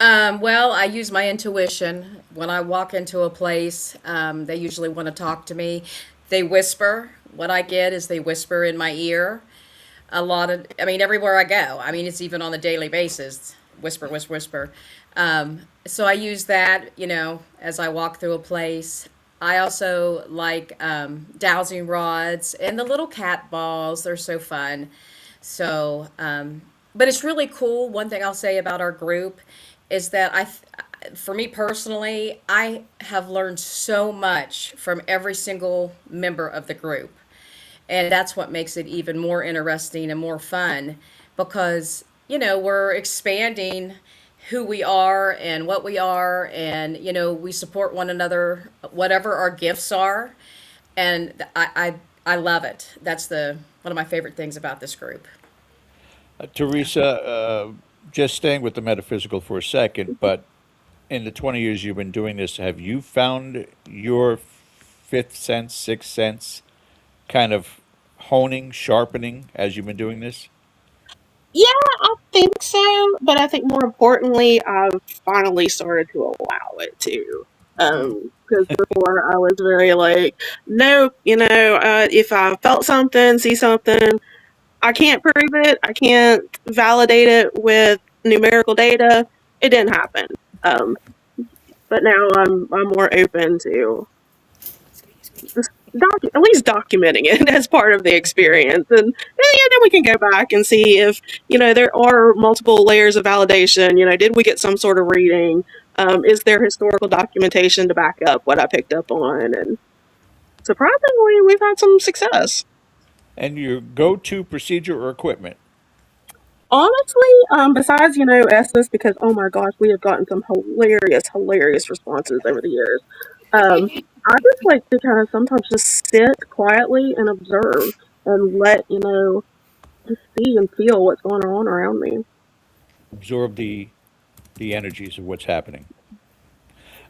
Well, I use my intuition. When I walk into a place, they usually want to talk to me. They whisper. What I get is they whisper in my ear. I mean, everywhere I go. I mean, it's even on a daily basis. Whisper, whisper, whisper. So I use that, as I walk through a place. I also like dowsing rods and the little cat balls. They're so fun. So, but it's really cool. One thing I'll say about our group is that for me personally, I have learned so much from every single member of the group. And that's what makes it even more interesting and more fun because, we're expanding who we are and what we are. And, we support one another, whatever our gifts are. And I love it. That's one of my favorite things about this group. Teresa, just staying with the metaphysical for a second, but in the 20 years you've been doing this, have you found your fifth sense, sixth sense kind of honing, sharpening as you've been doing this? Yeah, I think so, but I think more importantly, I've finally started to allow it to. Because before I was very like, nope, if I felt something, see something, I can't prove it, I can't validate it with numerical data. It didn't happen. Um, but now I'm more open to just at least documenting it as part of the experience, and then we can go back and see if there are multiple layers of validation. Did we get some sort of reading? Is there historical documentation to back up what I picked up on? And surprisingly, we've had some success. And your go-to procedure or equipment? Honestly, besides Estes, because oh my gosh, we have gotten some hilarious responses over the years. Um, I just like to kind of sometimes just sit quietly and observe and let just see and feel what's going on around me. Absorb the energies of what's happening.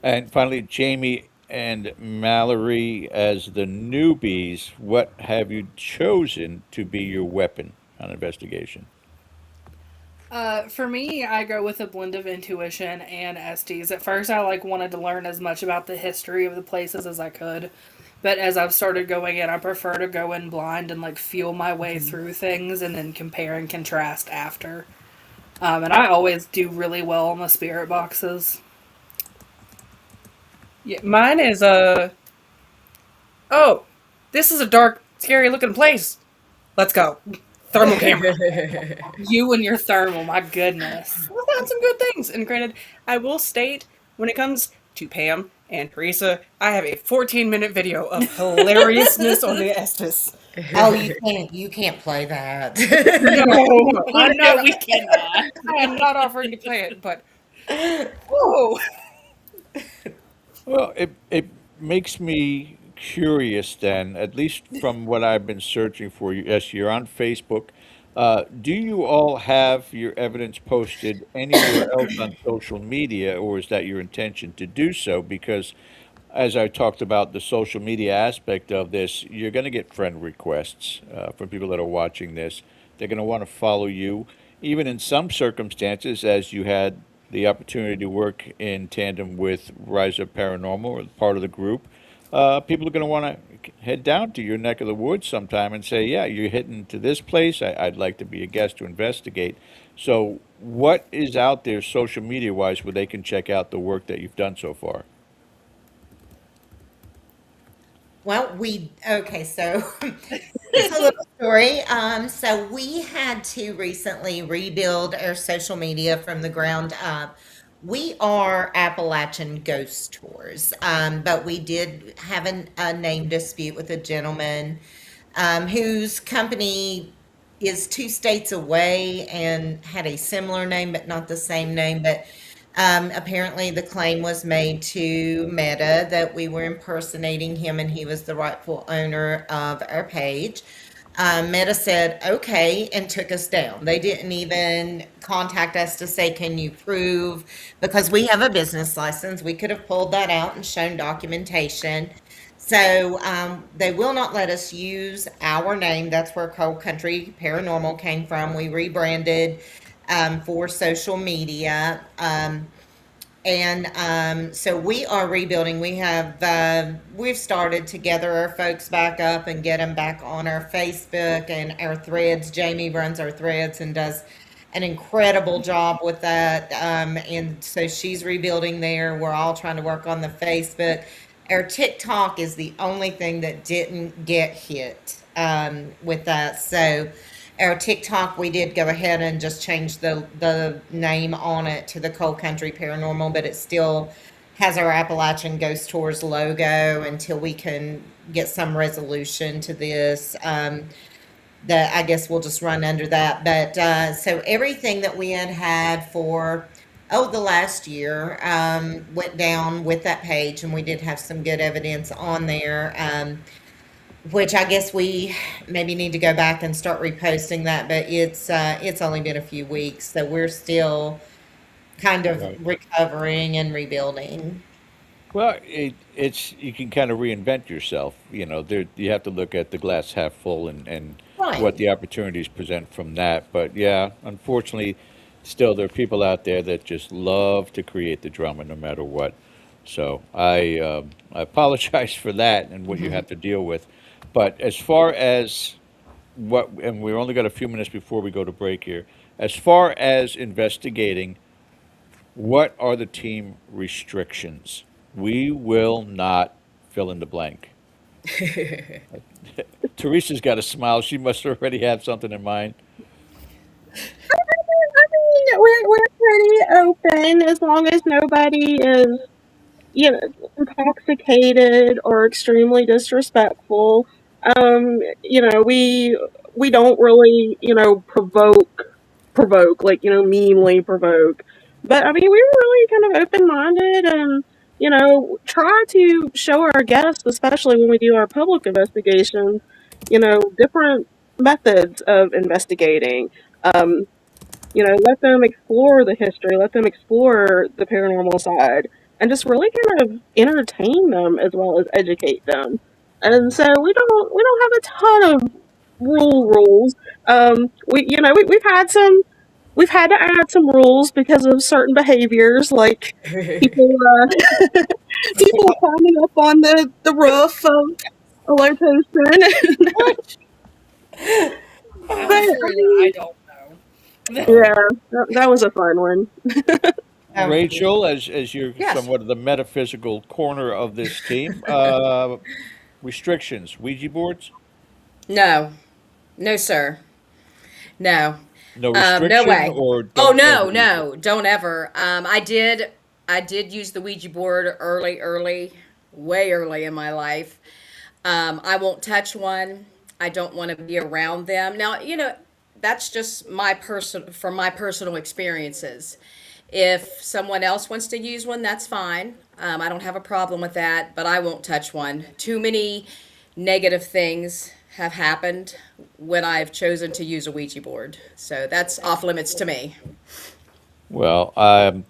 And finally, Jamie and Mallory, as the newbies, what have you chosen to be your weapon on investigation? For me, I go with a blend of intuition and SDs. At first, I wanted to learn as much about the history of the places as I could, but as I've started going in, I prefer to go in blind and feel my way through things and then compare and contrast after. And I always do really well on the spirit boxes. Yeah, mine is oh, this is a dark, scary looking place. Let's go. Thermal camera. You and your thermal, my goodness. We've got some good things. And granted, I will state when it comes to Pam and Teresa, I have a 14-minute video of hilariousness on the Estes. Oh, you can't play that. No, no, I'm No, not. we cannot. I am not offering to play it, but whoa. Well, it makes me curious then, at least from what I've been searching for. Yes, you're on Facebook. Do you all have your evidence posted anywhere else on social media, or is that your intention to do so? Because as I talked about the social media aspect of this, you're going to get friend requests from people that are watching this. They're going to want to follow you, even in some circumstances, as you had the opportunity to work in tandem with Rise Up Paranormal or part of the group. People are going to want to head down to your neck of the woods sometime and say, "Yeah, you're hitting to this place. I'd like to be a guest to investigate." So, what is out there social media wise where they can check out the work that you've done so far? Well, okay, so it's a little story. So we had to recently rebuild our social media from the ground up. We are Appalachian Ghost Tours, but we did have a name dispute with a gentleman whose company is 2 states away and had a similar name, but not the same name. But apparently, the claim was made to Meta that we were impersonating him and he was the rightful owner of our page. Meta said, okay, and took us down. They didn't even contact us to say, can you prove? Because we have a business license. We could have pulled that out and shown documentation. So they will not let us use our name. That's where Cold Country Paranormal came from. We rebranded for social media. And so we are rebuilding. We've started to gather our folks back up and get them back on our Facebook and our threads. Jamie runs our threads and does an incredible job with that. And so she's rebuilding there. We're all trying to work on the Facebook. Our TikTok is the only thing that didn't get hit with that. So our TikTok, we did go ahead and just change the name on it to the Cold Country Paranormal, but it still has our Appalachian Ghost Tours logo until we can get some resolution to this. That I guess we'll just run under that. But so everything that we had for the last year went down with that page, and we did have some good evidence on there. Which I guess we maybe need to go back and start reposting that, but it's only been a few weeks, so we're still kind of Right. recovering and rebuilding. Well, it's you can kind of reinvent yourself. There you have to look at the glass half full and Right. what the opportunities present from that. But yeah, unfortunately, still there are people out there that just love to create the drama no matter what. So I apologize for that and what you have to deal with. But as far as and we're only got a few minutes before we go to break here. As far as investigating, what are the team restrictions? We will not fill in the blank. Teresa's got a smile. She must already have something in mind. I mean, we're pretty open as long as nobody is, you know, intoxicated or extremely disrespectful. We don't really, provoke, like, meanly provoke. But I mean, we were really kind of open minded and, try to show our guests, especially when we do our public investigations, different methods of investigating. Um, let them explore the history, let them explore the paranormal side, and just really kind of entertain them as well as educate them. And so we don't have a ton of rules. We've had to add some rules because of certain behaviors, like people people climbing up on the roof of a location. That But was I true that I mean, don't know. Yeah, that was a fun one. Oh, Rachel, as you're yes. somewhat of the metaphysical corner of this team, restrictions, Ouija boards, No, no, sir. No. no No restriction, way. or Oh don't ever no, use it. no, don't ever. I did use the Ouija board early, way early in my life. I won't touch one. I don't want to be around them. Now, that's just from my personal experiences. If someone else wants to use one, that's fine. I don't have a problem with that, but I won't touch one. Too many negative things have happened when I've chosen to use a Ouija board. So that's off limits to me. Well,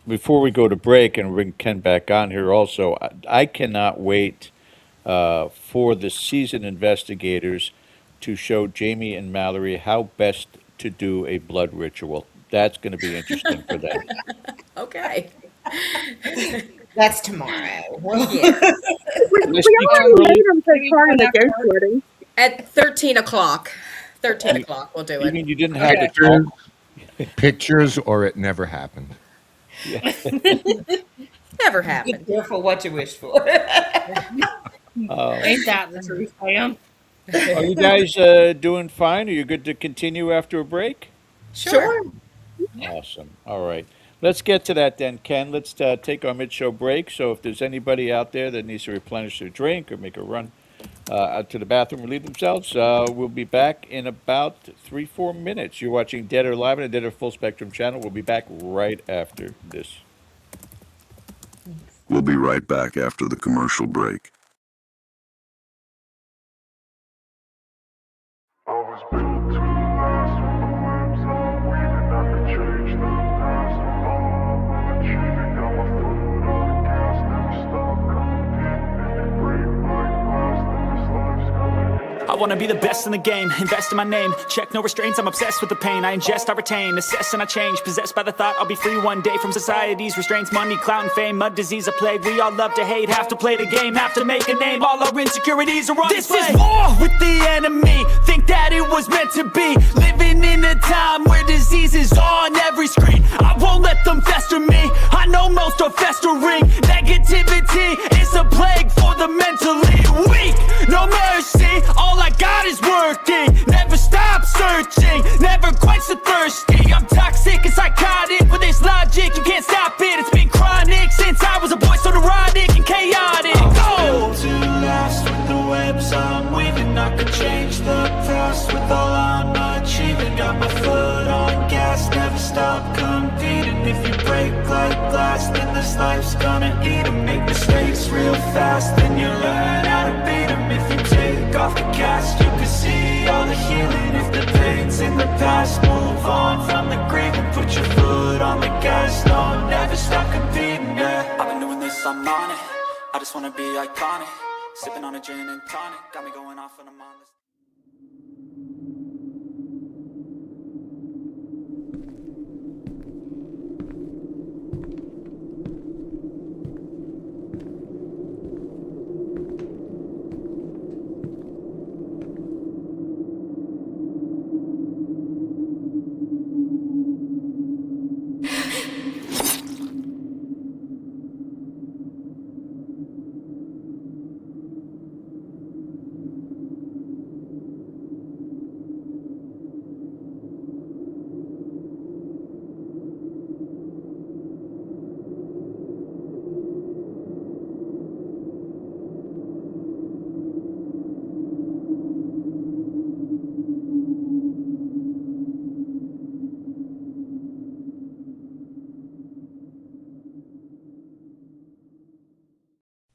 before we go to break and bring Ken back on here, also, I cannot wait for the seasoned investigators to show Jamie and Mallory how best to do a blood ritual. That's going to be interesting for them. Okay. That's tomorrow. Yeah. Did I We speak too already early? made them take Maybe part in one the after ghost work. wedding. At 13 o'clock. 13 You, o'clock, we'll do you it. mean you didn't have to Okay. talk? Pictures, or it never happened. Yeah. Never Be happened. careful what you wish for. Ain't that the truth, Pam? Are you guys doing fine? Are you good to continue after a break? Sure. Sure. Awesome. All right. Let's get to that then, Ken. Let's take our mid-show break. So if there's anybody out there that needs to replenish their drink or make a run out to the bathroom, relieve themselves, we'll be back in about 3-4 minutes. You're watching Dead or Alive on the Dead or Full Spectrum channel. We'll be back right after this. We'll be right back after the commercial break. I was built to last with the webs I'm weaving. I could change the past with all I'm achieving. Got my foot on the gas, never stop competing. If you break my glass, then this life's gonna end. I wanna be the best in the game, invest in my name. Check no restraints, I'm obsessed with the pain. I ingest, I retain, assess and I change. Possessed by the thought I'll be free one day from society's restraints. Money, clout and fame, mud, disease, a plague. We all love to hate, have to play the game, have to make a name. All our insecurities are on display. This is war with the enemy, think that it was meant to be. Living in a time where disease is on every screen. I won't let them fester me, I know most are festering. Negativity is a plague for the mentally weak. No mercy, all I got is working. Never stop searching, never quench the thirsty. I'm toxic and psychotic with this logic, you can't stop it. It's been chronic since I was a boy, so neurotic and chaotic. Go! To last with the webs I'm weaving. I could change the past with all I'm achieving. Got my foot on gas, never stop competing. If you break like glass, then this life's gonna eat 'em. Make mistakes real fast, then you learn how to beat 'em. If you take off the cast, you can see all the healing. If the pain's in the past, move on from the grave and put your foot on the gas. No, never stop competing, yeah. I've been doing this, I'm on it. I just wanna be iconic. Sipping on a gin and tonic, got me going off when I'm on this.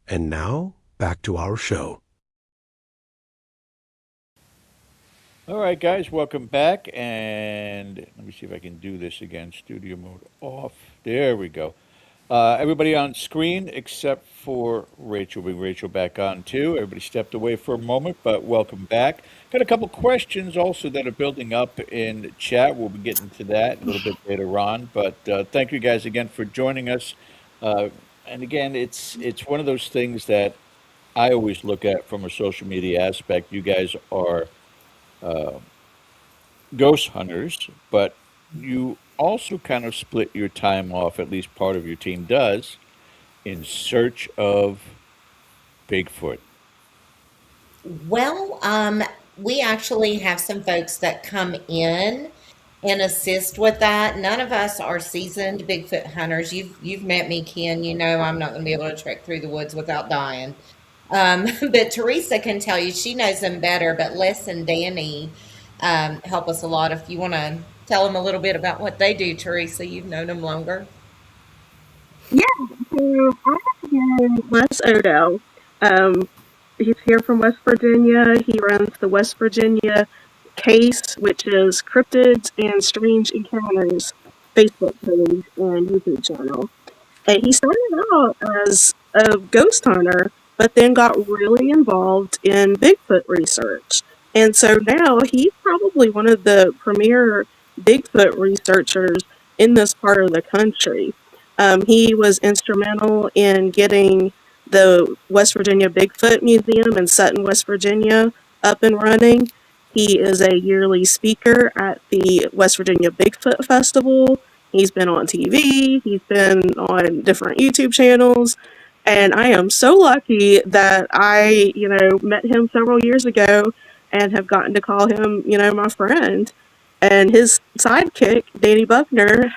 And now, back to our show. All right, guys, welcome back. And let me see if I can do this again. Studio mode off. There we go. Everybody on screen except for Rachel. Bring Rachel back on too. Everybody stepped away for a moment, but welcome back. Got a couple questions also that are building up in the chat. We'll be getting to that a little bit later on. But thank you guys again for joining us. And again, it's one of those things that I always look at from a social media aspect. You guys are ghost hunters, but you also kind of split your time off, at least part of your team does, in search of Bigfoot. Well, we actually have some folks that come in and assist with that. None of us are seasoned Bigfoot hunters. You've met me, Ken. You know I'm not going to be able to trek through the woods without dying. But Teresa can tell you she knows them better. But Les and Danny help us a lot. If you want to tell them a little bit about what they do, Teresa, you've known them longer. Yeah, so I know Les Odo. Um, he's here from West Virginia. He runs the West Virginia Case, which is Cryptids and Strange Encounters Facebook page and YouTube channel. And he started out as a ghost hunter, but then got really involved in Bigfoot research. And so now he's probably one of the premier Bigfoot researchers in this part of the country. He was instrumental in getting the West Virginia Bigfoot Museum in Sutton, West Virginia up and running. He is a yearly speaker at the West Virginia Bigfoot Festival. He's been on TV, he's been on different YouTube channels, and I am so lucky that I met him several years ago and have gotten to call him my friend. And his sidekick, Danny Buckner,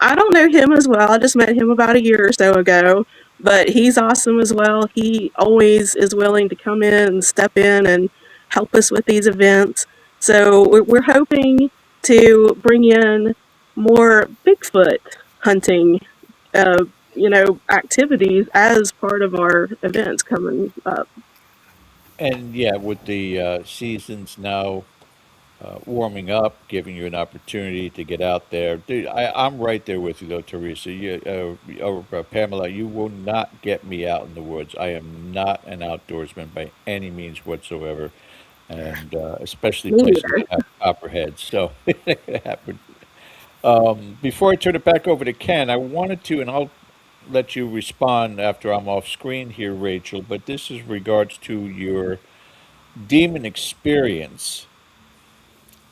I don't know him as well. I just met him about a year or so ago, but he's awesome as well. He always is willing to come in and step in and help us with these events. So we're hoping to bring in more Bigfoot hunting, activities as part of our events coming up. And yeah, with the seasons now warming up, giving you an opportunity to get out there. Dude, I'm right there with you, though, Teresa. Pamela, you will not get me out in the woods. I am not an outdoorsman by any means whatsoever, and especially Me places that neither. have copperheads. So it happened. Before I turn it back over to Ken, I wanted to, and I'll let you respond after I'm off screen here, Rachel, but this is regards to your demon experience.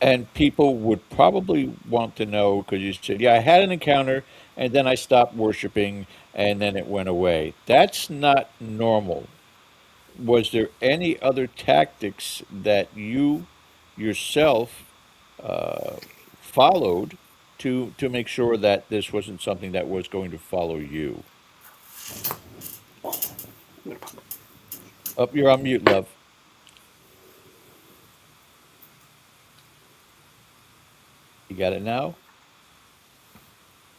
And people would probably want to know because you said, yeah, I had an encounter and then I stopped worshiping and then it went away. That's not normal. Was there any other tactics that you yourself uh, followed to make sure that this wasn't something that was going to follow you? Up, you're on mute, love. You got it now?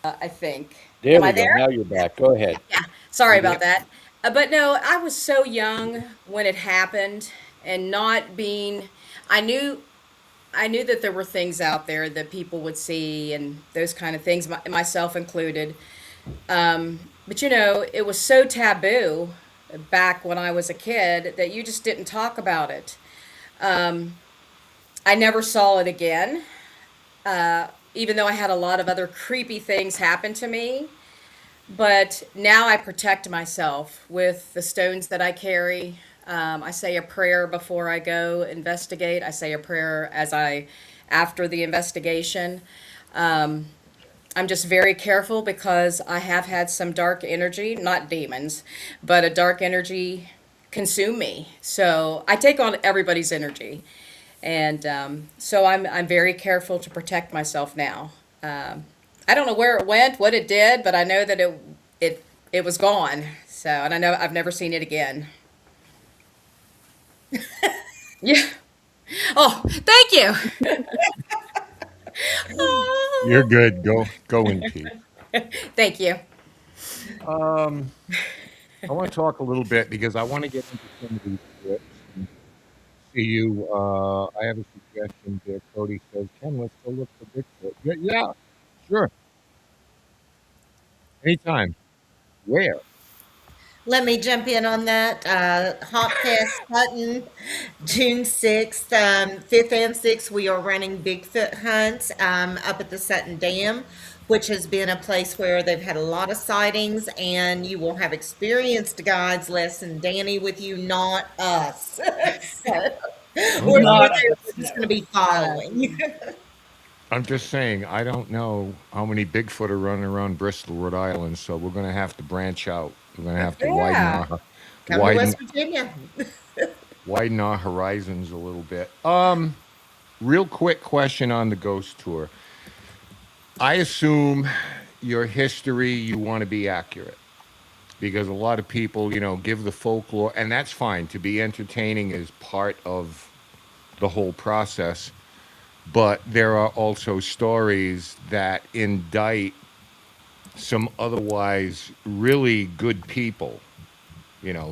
I think. There Am we I go. there? Now you're back. Go ahead. Yeah. Sorry about Yep. that. But no, I was so young when it happened, and not being. I knew. I knew that there were things out there that people would see, and those kind of things, myself included. But it was so taboo back when I was a kid that you just didn't talk about it. Um, I never saw it again, even though I had a lot of other creepy things happen to me. But now I protect myself with the stones that I carry. I say a prayer before I go investigate. I say a prayer after the investigation. Um, I'm just very careful because I have had some dark energy, not demons, but a dark energy consume me. So I take on everybody's energy, and so I'm very careful to protect myself now. I don't know where it went, what it did, but I know that it was gone. So, and I know I've never seen it again. Yeah. Oh, thank you. You're good. Go in peace. Thank you. Um, I want to talk a little bit because I want to get into some of these tips. And see you. I have a suggestion there. Cody says, Ken, let's go look for Bigfoot. Yeah, yeah, sure. Anytime. Where? Let me jump in on that. Hop Fest Hutton, June 6th, 5th and 6th, we are running Bigfoot hunts up at the Sutton Dam, which has been a place where they've had a lot of sightings, and you will have experienced guides, Les and Danny, with you, not us. So, or Okay. Not they're us, just no. going to be following. I'm just saying, I don't know how many Bigfoot are running around Bristol, Rhode Island, so we're going to have to branch out. We're going to have to Yeah. Come to widen West Virginia. widen our horizons a little bit. Real quick question on the ghost tour. I assume your history you want to be accurate because a lot of people, give the folklore, and that's fine. To be entertaining is part of the whole process. But there are also stories that indict some otherwise really good people.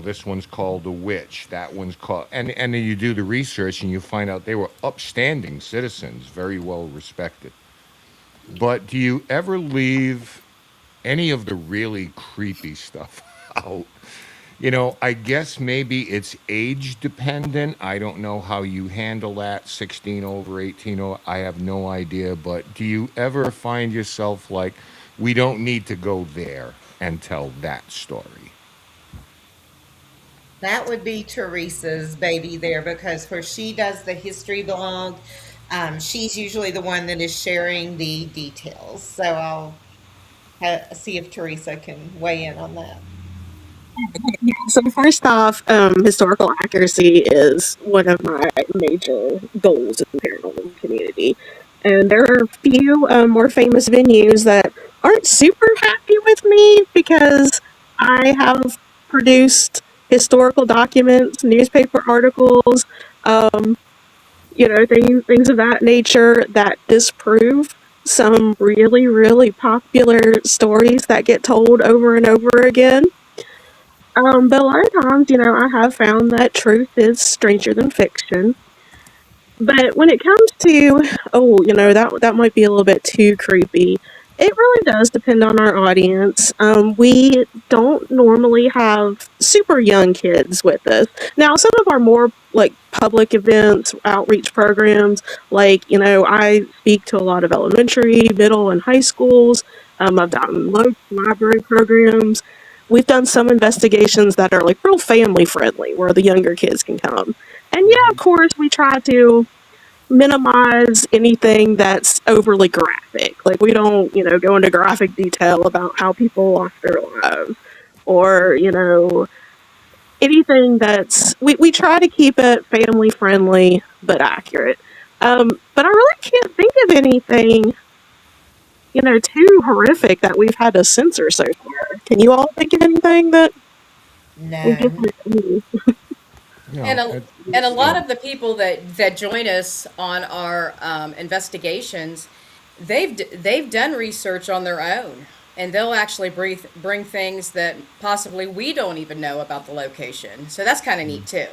This one's called a witch, that one's called, and then you do the research and you find out they were upstanding citizens, very well respected. But do you ever leave any of the really creepy stuff out? I guess maybe it's age dependent. I don't know how you handle that 16 over 18 over. I have no idea. But do you ever find yourself like, we don't need to go there and tell that story? That would be Teresa's baby there because where she does the history blog, she's usually the one that is sharing the details. So I'll see if Teresa can weigh in on that. So first off, historical accuracy is one of my major goals in the paranormal community. And there are a few more famous venues that aren't super happy with me because I have produced historical documents, newspaper articles, um, things of that nature that disprove some really, really popular stories that get told over and over again. But a lot of times, I have found that truth is stranger than fiction. But when it comes to, oh, that might be a little bit too creepy, it really does depend on our audience. We don't normally have super young kids with us. Now, some of our more like public events, outreach programs, like, I speak to a lot of elementary, middle, and high schools. I've done local library programs. We've done some investigations that are like real family friendly where the younger kids can come. And yeah, of course, we try to minimize anything that's overly graphic. Like we don't, go into graphic detail about how people lost their lives or, anything we try to keep it family friendly but accurate. But I really can't think of anything, too horrific that we've had to censor so far. Can you all think of anything that we just No. like, ooh, And No, a, and a lot of the people that join us on our investigations, they've done research on their own, and they'll actually bring things that possibly we don't even know about the location. So that's kind of neat too.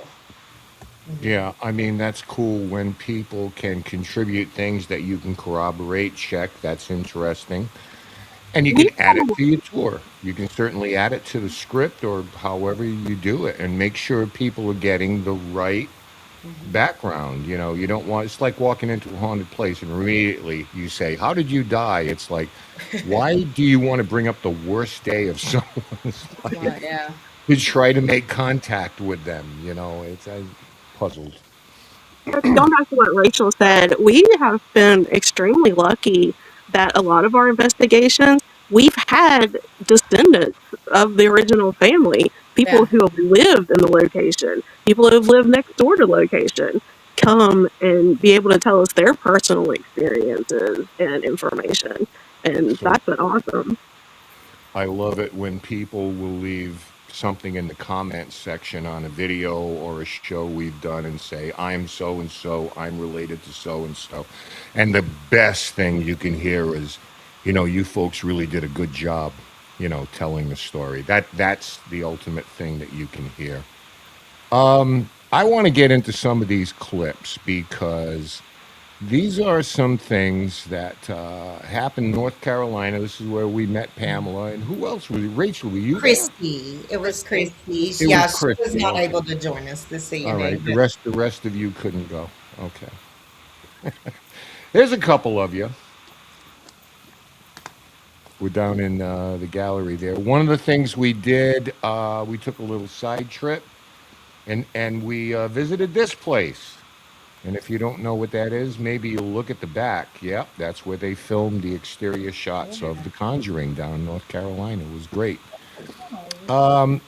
yeah, I mean, that's cool when people can contribute things that you can corroborate, check. That's interesting. And you we can add it to your tour. You can certainly add it to the script or however you do it and make sure people are getting the right background. You don't want, it's like walking into a haunted place and immediately you say, "How did you die?" It's like, why do you want to bring up the worst day of someone's life Yeah. to try to make contact with them? It's puzzled. Going back to what Rachel said, we have been extremely lucky that a lot of our investigations, we've had descendants of the original family, people Yeah. who have lived in the location, people who have lived next door to location, come and be able to tell us their personal experiences and information. And So that's been awesome. I love it when people will leave something in the comments section on a video or a show we've done and say, "I'm so and so, I'm related to so and so." And the best thing you can hear is, "You folks really did a good job, telling the story." That's the ultimate thing that you can hear. I want to get into some of these clips because these are some things that happened in North Carolina. This is where we met Pamela. And who else was it? Rachel, were you there? Christy. It was Christy. Christy. It was Yeah, she was Christy. not Okay. able to join us this All right. evening. The rest of you couldn't go. Okay. There's a couple of you. We're down in the gallery there. One of the things we did, we took a little side trip and we visited this place. And if you don't know what that is, maybe you'll look at the back. Yep, that's where they filmed the exterior shots of The Conjuring down in North Carolina. It was great.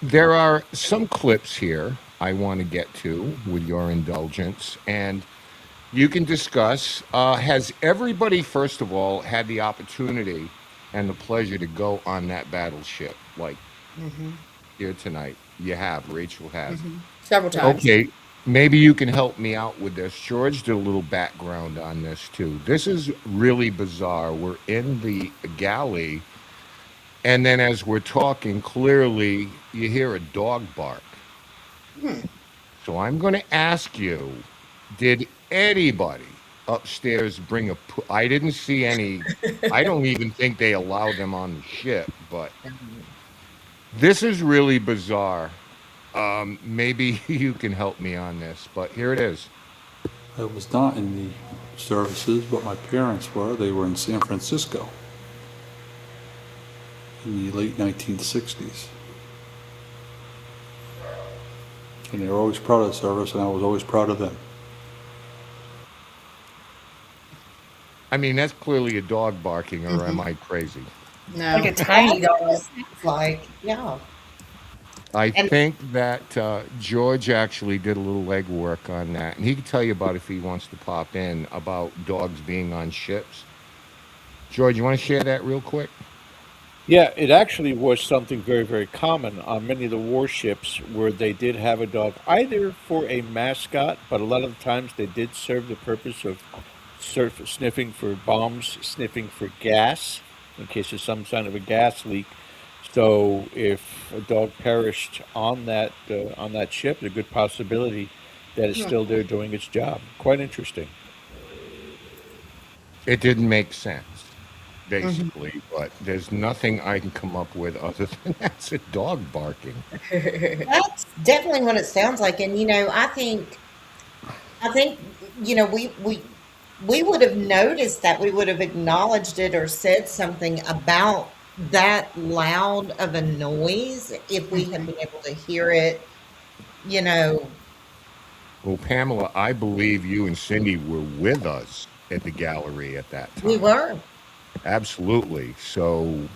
There are some clips here I want to get to with your indulgence, and you can discuss. Has everybody, first of all, had the opportunity and the pleasure to go on that battleship like Mhm. here tonight? You have. Rachel has. Several times. Okay, maybe you can help me out with this. George did a little background on this too. This is really bizarre. We're in the galley, and then as we're talking, clearly you hear a dog bark. So I'm going to ask you, did anybody upstairs bring a I didn't see any. I don't even think they allow them on the ship, but this is really bizarre. Maybe you can help me on this, but here it is. I was not in the services, but my parents were. They were in San Francisco in the late 1960s. And they were always proud of the service, and I was always proud of them. I mean, that's clearly a dog barking, or am I crazy? Like No. a tiny That's what it dog. sounds like, yeah. I And think that George actually did a little legwork on that, and he can tell you about if he wants to pop in about dogs being on ships. George, you want to share that real quick? Yeah, it actually was something very, very common on many of the warships where they did have a dog, either for a mascot, but a lot of the times they did serve the purpose of sniffing for bombs, sniffing for gas, in case of some sign of a gas leak. So if a dog perished on that ship, there's a good possibility that it's still there doing its job. Quite interesting. It didn't make sense, Mhm. basically, but there's nothing I can come up with other than that's a dog barking. That's definitely what it sounds like, and, I think, we would have noticed that, we would have acknowledged it or said something about that loud of a noise if we had been able to hear it, you know Well, Pamela, I believe you and Cindy were with us at the gallery at that we time. were. Absolutely. So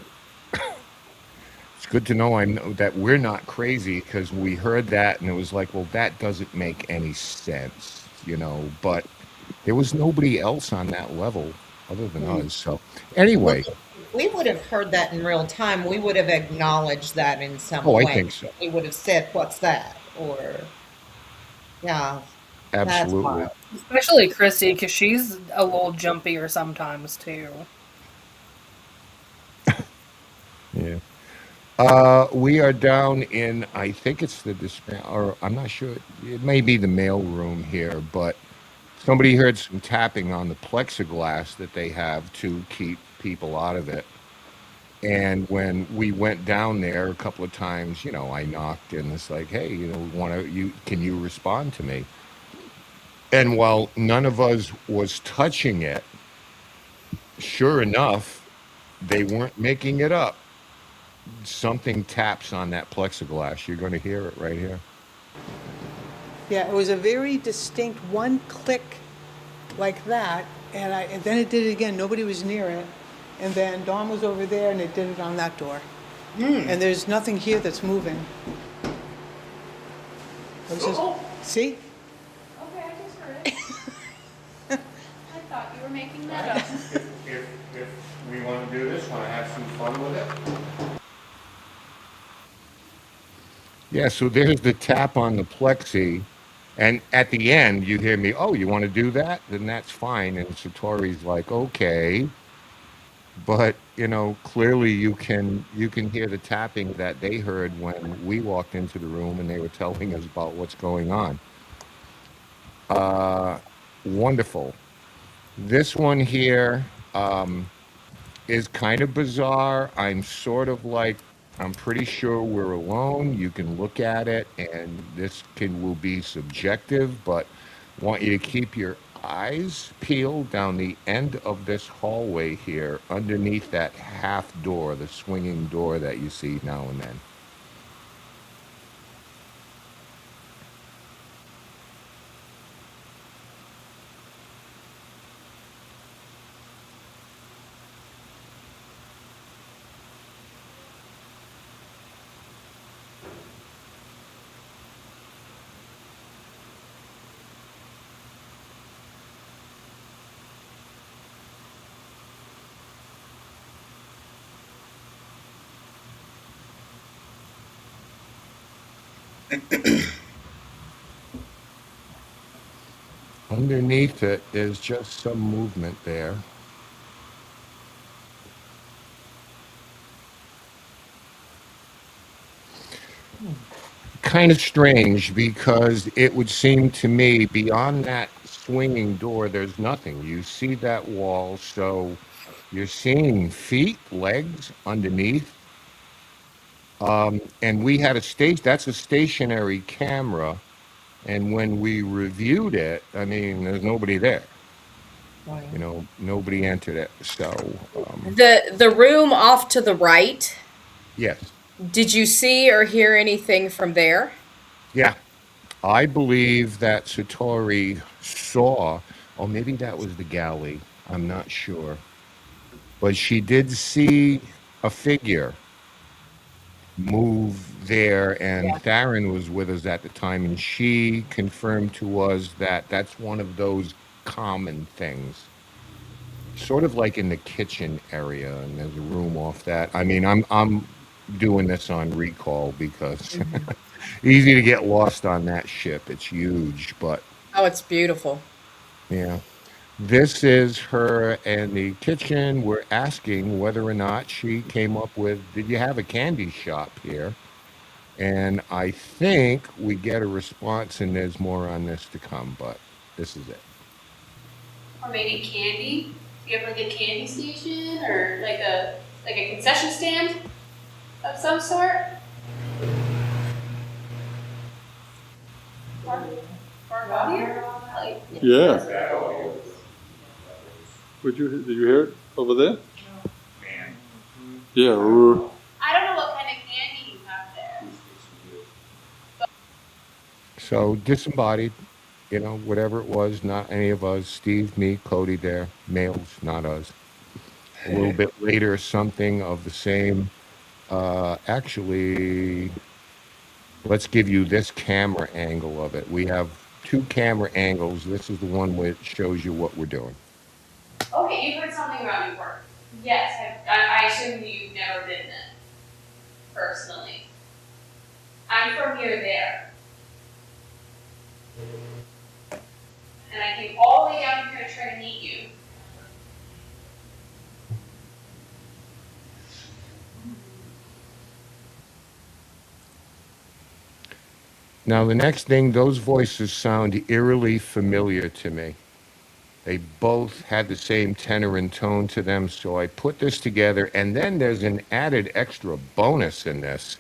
it's good to know I know that we're not crazy because we heard that and it was like, well, that doesn't make any sense, but there was nobody else on that level other than Mm. us. So Well, anyway, if we would have heard that in real time, we would have acknowledged that in some oh, I way. think so. We would have said, "What's that?" Or, yeah, that's Absolutely. wild. Especially Christy, because she's a little jumpier sometimes too. Yeah. We are down in, I think it's the dispatch, or I'm not sure. It may be the mail room here, but somebody heard some tapping on the plexiglass that they have to keep people out of it. And when we went down there a couple of times, I knocked and it's like, hey, can you respond to me? And while none of us was touching it, sure enough, they weren't making it up. Something taps on that plexiglass. You're going to hear it right here. Yeah, it was a very distinct one click like that, and then it did it again. Nobody was near it. And then Dawn was over there and it did it on that door. And there's nothing here that's moving. It was just, see? Okay, I just heard it. I thought you were making that up. If we want to do this, want to have some fun with it. Yeah, so there's the tap on the plexi, and at the end you hear me, oh, you want to do that? Then that's fine. And Satori's like, okay. But clearly you can hear the tapping that they heard when we walked into the room and they were telling us about what's going on. Uh Wonderful. This one here, is kind of bizarre. I'm pretty sure we're alone. You can look at it, and this will be subjective, but want you to keep your eyes peeled down the end of this hallway here, underneath that half door, the swinging door that you see now and then. Underneath it is just some movement there. Kind of strange because it would seem to me beyond that swinging door, there's nothing. You see that wall, so you're seeing feet, legs underneath. And we had a station, that's a stationary camera. And when we reviewed it, I mean, there's nobody there. Wow. You know, nobody entered it. So, The room off to the right, yes. did you see or hear anything from there? Yeah. I believe that Satori saw, or maybe that was the galley. I'm not sure. But she did see a figure move there, and Yeah. Theron was with us at the time, and she confirmed to us that that's one of those common things. Sort of like in the kitchen area, and there's a room off that. I mean, I'm doing this on recall because easy to get lost on that ship. It's huge, but Oh, it's beautiful. yeah. This is her in the kitchen. We're asking whether or not she came up with, did you have a candy shop here? And I think we get a response, and there's more on this to come, but this is it. Or maybe candy. Do you have like a candy station or like a concession stand of some sort? Or out here? Like, Yeah. Did you hear it over there? Yeah. I don't know what kind of candy you have there. So disembodied, you know, whatever it was, not any of us, Steve, me, Cody there, males, not us. A little bit later, something of the same. Actually, let's give you this camera angle of it. We have two camera angles. This is the one which shows you what we're doing. Okay, you've heard something about Newport. Yes, I assume you've never been then, personally. I'm from here there. And I came all the way down here to try to meet you. Now, the next thing, those voices sound eerily familiar to me. They both had the same tenor and tone to them, so I put this together, and then there's an added extra bonus in this,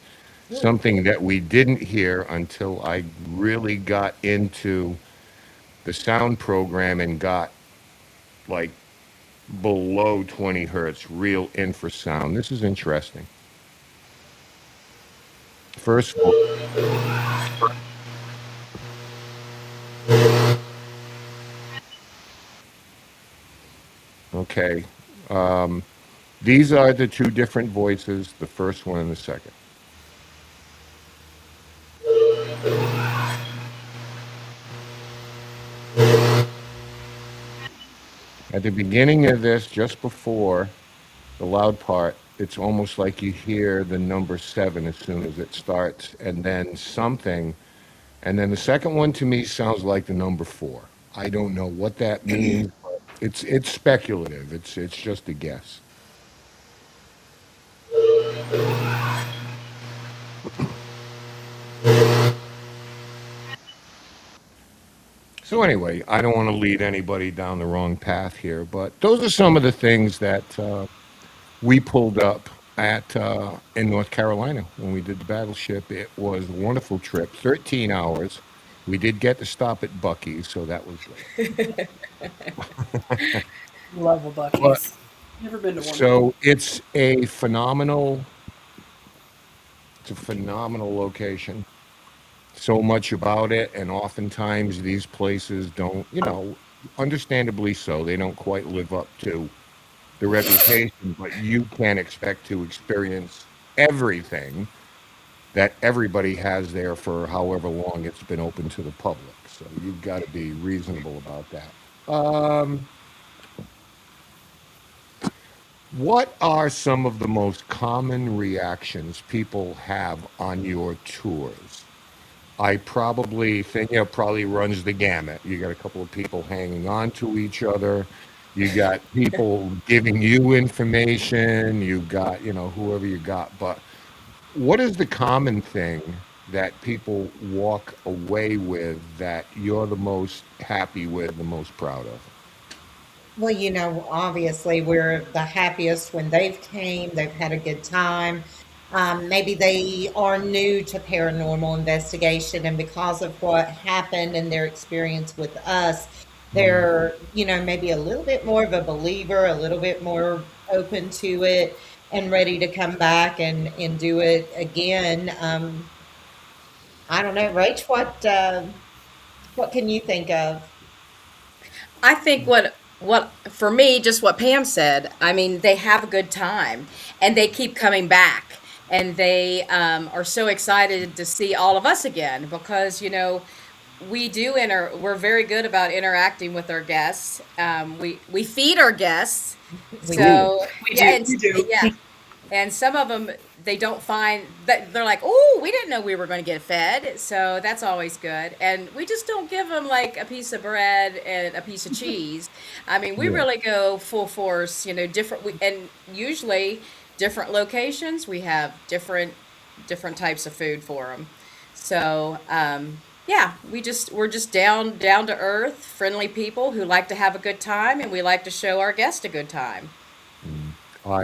something that we didn't hear until I really got into the sound program and got like below 20 hertz, real infrasound. This is interesting. First of all, okay. These are the two different voices, the first one and the second. At the beginning of this, just before the loud part, it's almost like you hear the number 7 as soon as it starts, and then something. And then the second one to me sounds like the number 4. I don't know what that means. But it's speculative. It's just a guess. So anyway, I don't want to lead anybody down the wrong path here, but those are some of the things that we pulled up at in North Carolina when we did the battleship. It was a wonderful trip, 13 hours. We did get to stop at Bucky's, so that was great. Love a But Bucky's. Never been to one. so it's a phenomenal location. So much about it, and oftentimes these places don't, you know, understandably so, they don't quite live up to the reputation, but you can't expect to experience everything that everybody has there for however long it's been open to the public. So you've got to be reasonable about that. What are some of the most common reactions people have on your tours? I probably think, probably runs the gamut. You got a couple of people hanging on to each other. You got people giving you information. You got, whoever you got. But what is the common thing that people walk away with that you're the most happy with, the most proud of? Well, obviously we're the happiest when they've came, they've had a good time. Maybe they are new to paranormal investigation, and because of what happened and their experience with us, Mm, they're, maybe a little bit more of a believer, a little bit more open to it and ready to come back and do it again. I don't know, Rach, what can you think of? I think what for me, just what Pam said. I mean, they have a good time and they keep coming back, and they are so excited to see all of us again because we're very good about interacting with our guests. We feed our guests, We do. so We yeah, do. and We do. yeah, and some of them, they don't find that, they're like, oh, we didn't know we were going to get fed. So that's always good. And we just don't give them like a piece of bread and a piece of cheese. I mean, we yeah. really go full force, different, and usually different locations, we have different types of food for them. So, yeah, we're just down to earth, friendly people who like to have a good time, and we like to show our guests a good time. Mm. I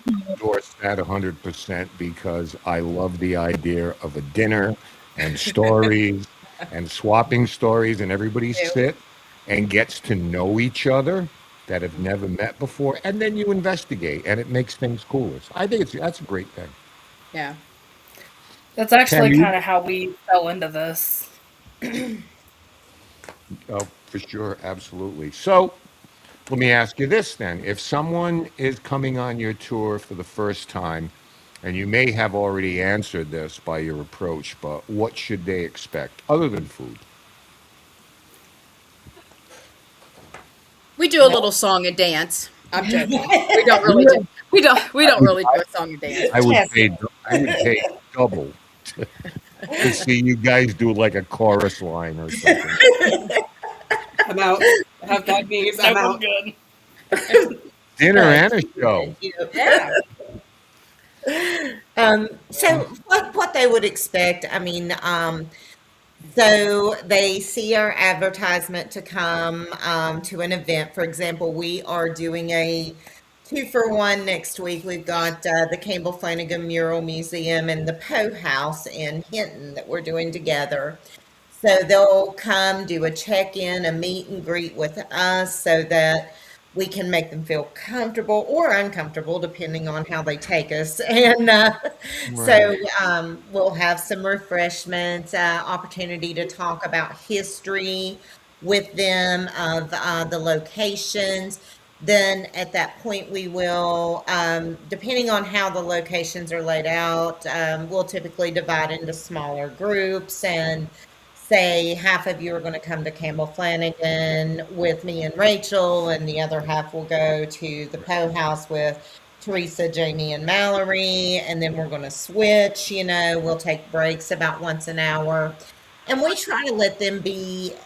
endorse that 100% because I love the idea of a dinner and stories and swapping stories, and everybody sits and gets to know each other that have never met before, and then you investigate, and it makes things cooler. So I think that's a great thing. Yeah. That's Pam, actually you kind of how we fell into this. oh, for sure, absolutely. So let me ask you this then. If someone is coming on your tour for the first time, and you may have already answered this by your approach, but what should they expect other than food? We do a little song and dance. I'm joking. We don't really do. Yeah. We don't I would, really do a song and dance. I would Testing. pay, I would pay double to see you guys do like a chorus line or something. I'm out. Have that being So I'm we're out. good. Dinner and a show. Thank you. Yeah. So what they would expect, I mean, so they see our advertisement to come to an event. For example, we are doing a 2-for-1 next week. We've got the Campbell Flanagan Mural Museum and the Poe House in Hinton that we're doing together. So they'll come do a check-in, a meet and greet with us so that we can make them feel comfortable or uncomfortable depending on how they take us. And Right. so we'll have some refreshments, opportunity to talk about history with them of the locations. Then at that point, we will, depending on how the locations are laid out, we'll typically divide into smaller groups and say half of you are going to come to Campbell Flanagan with me and Rachel, and the other half will go to the Poe House with Teresa, Jamie, and Mallory, and then we're going to switch. We'll take breaks about once an hour. And we try to let them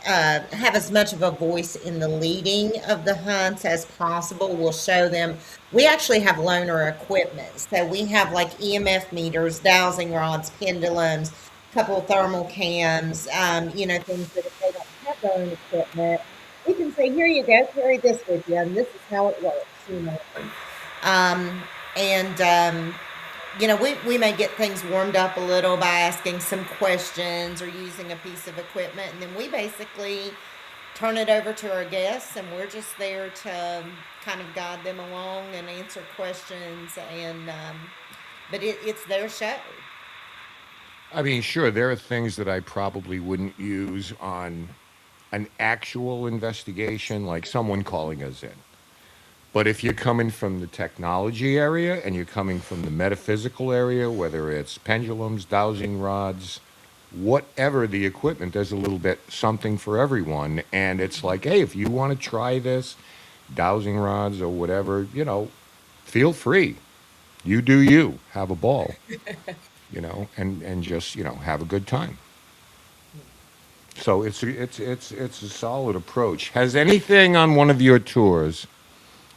have as much of a voice in the leading of the hunts as possible. We'll show them. We actually have loaner equipment. So we have like EMF meters, dowsing rods, pendulums, couple of thermal cams, things that if they don't have their own equipment, we can say, here you go, carry this with you, and this is how it works. Um, and we may get things warmed up a little by asking some questions or using a piece of equipment, and then we basically turn it over to our guests, and we're just there to kind of guide them along and answer questions. And but it's their show. I mean, sure, there are things that I probably wouldn't use on an actual investigation, like someone calling us in. But if you're coming from the technology area and you're coming from the metaphysical area, whether it's pendulums, dowsing rods, whatever the equipment, there's a little bit something for everyone. And it's like, hey, if you want to try this, dowsing rods or whatever, feel free. You do you. Have a ball, and just, have a good time. So it's a solid approach. Has anything on one of your tours,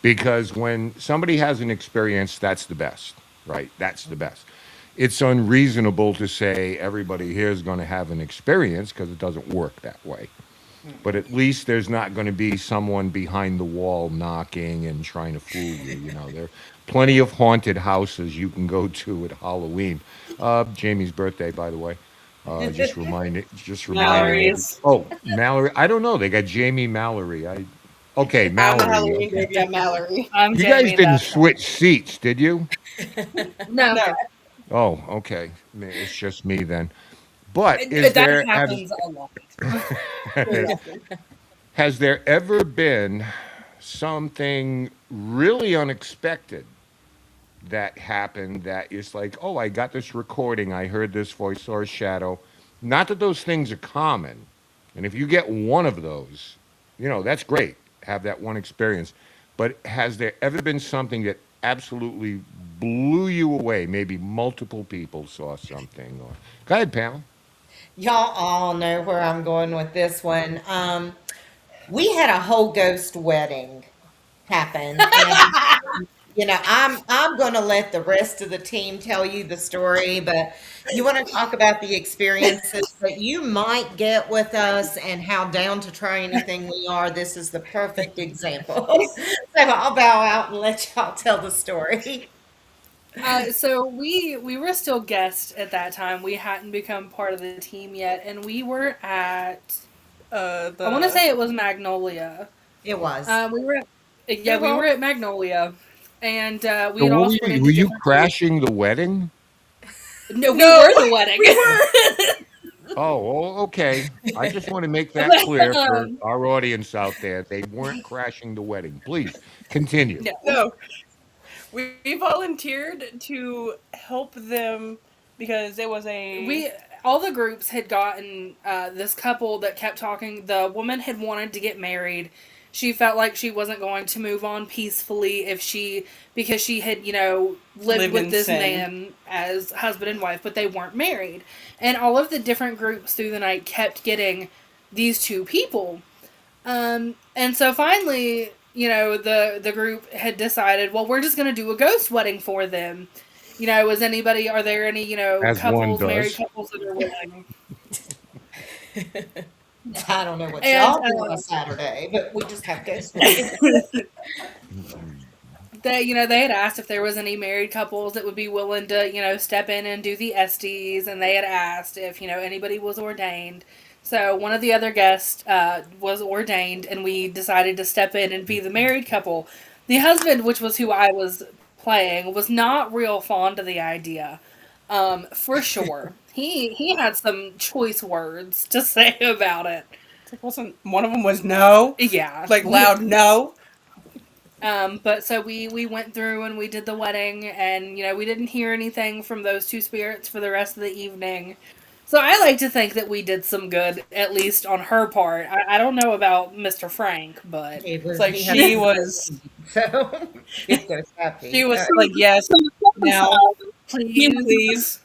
because when somebody has an experience, that's the best, right? That's the best. It's unreasonable to say everybody here is going to have an experience because it doesn't work that way. But at least there's not going to be someone behind the wall knocking and trying to fool you. You know, there are plenty of haunted houses you can go to at Halloween. Jamie's birthday, by the way. Just reminding every. Mallory's. Oh, Mallory. I don't know. They got Jamie Mallory. Okay, I'm the Mallory. Halloween Okay. baby. I'm Mallory. I'm You guys Jamie. didn't That's switch seats, did you? no. No. Oh, okay. It's just me then. But is That there happens a lot. Very often. has there ever been something really unexpected that happened that is like, oh, I got this recording, I heard this voice or a shadow. Not that those things are common. And if you get one of those, that's great. Have that one experience. But has there ever been something that absolutely blew you away? Maybe multiple people saw something. Or go ahead, Pam. Y'all all know where I'm going with this one. We had a whole ghost wedding happen, and I'm going to let the rest of the team tell you the story, but you want to talk about the experiences that you might get with us and how down to try anything we are. This is the perfect example. So I'll bow out and let y'all tell the story. So we were still guests at that time. We hadn't become part of the team yet, and we were at. I want to The say it was Magnolia. It was. We were at, yeah, You're we wrong. were at Magnolia, and we So had what all were split you? Were into you different groups. crashing the wedding? No, we No, were the wedding. we were. Okay. I just want to make that clear for um, our audience out there. They weren't crashing the wedding. Please continue. no, No, we volunteered to help them because it was a. we all the groups had gotten this couple that kept talking. The woman had wanted to get married. She felt like she wasn't going to move on peacefully if she because she had lived Lived with in this sin. man as husband and wife, but they weren't married. And all of the different groups through the night kept getting these two people. And so finally, the group had decided, well, we're just going to do a ghost wedding for them. Are there any, As one couples, married does. couples that are willing? I don't know what And y'all do on a Saturday, but we just have ghost weddings. they had asked if there was any married couples that would be willing to, step in and do the Estes, and they had asked if, anybody was ordained. So one of the other guests was ordained, and we decided to step in and be the married couple. The husband, which was who I was playing, was not real fond of the idea, for sure. He had some choice words to say about it. It wasn't one of them was no, Yeah. like loud no. But so we went through and we did the wedding, and we didn't hear anything from those two spirits for the rest of the evening. So I like to think that we did some good, at least on her part. I don't know about Mr. Frank, but It's like He had she some was. so he's ghost She happy. was like yes, now, please. please.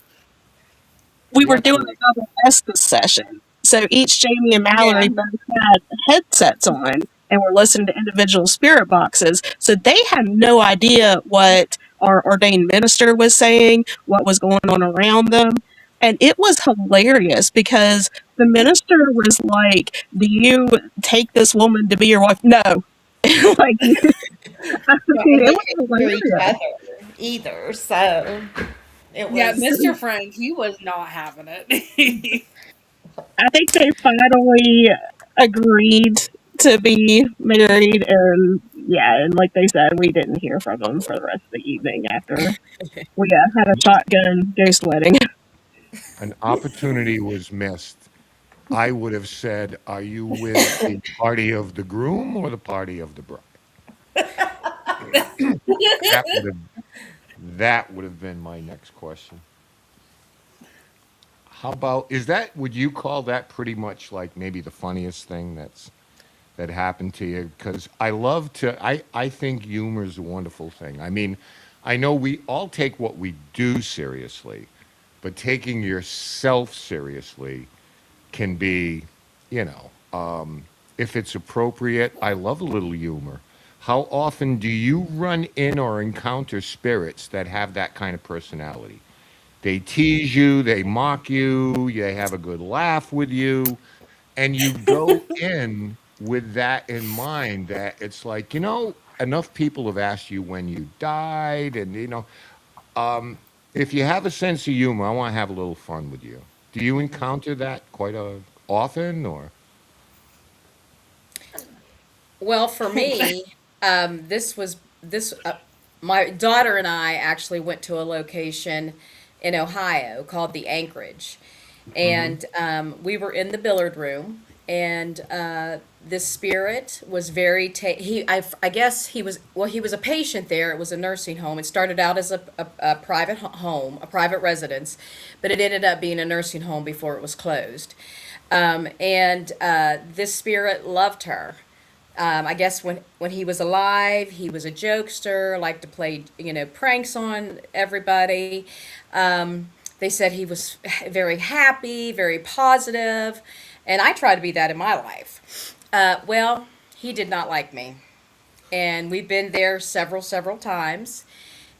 We were Yeah. doing a double Estes session. So each Jamie and Yeah. Mallory both had headsets on and were listening to individual spirit boxes. So they had no idea what our ordained minister was saying, what was going on around them. And it was hilarious because the minister was like, "Do you take this woman to be your wife?" No. Like, I Well, mean, and it they was couldn't hear each hilarious. other either, so it Yeah, was. Mr. Frank, he was not having it. I think they finally agreed to be married, and yeah, and like they said, we didn't hear from them for the rest of the evening after we had a shotgun ghost wedding. An opportunity was missed. I would have said, are you with the party of the groom or the party of the bride? That would have that would have been my next question. How about would you call that pretty much like maybe the funniest thing that happened to you? Because I think humor is a wonderful thing. I mean, I know we all take what we do seriously, but taking yourself seriously can be you know, if it's appropriate, I love a little humor. How often do you run in or encounter spirits that have that kind of personality? They tease you, they mock you, they have a good laugh with you, and you go in with that in mind that it's like, enough people have asked you when you died, and if you have a sense of humor, I want to have a little fun with you. Do you encounter that quite often, or? Well, for me, this was this. My daughter and I actually went to a location in Ohio called the Anchorage, Hmm. and we were in the billiard room, and this spirit was very. I guess he was. Well, he was a patient there. It was a nursing home. It started out as a private home, a private residence, but it ended up being a nursing home before it was closed. And this spirit loved her. I guess when he was alive, he was a jokester, liked to play, pranks on everybody. They said he was very happy, very positive, and I try to be that in my life. Well, he did not like me, and we've been there several times,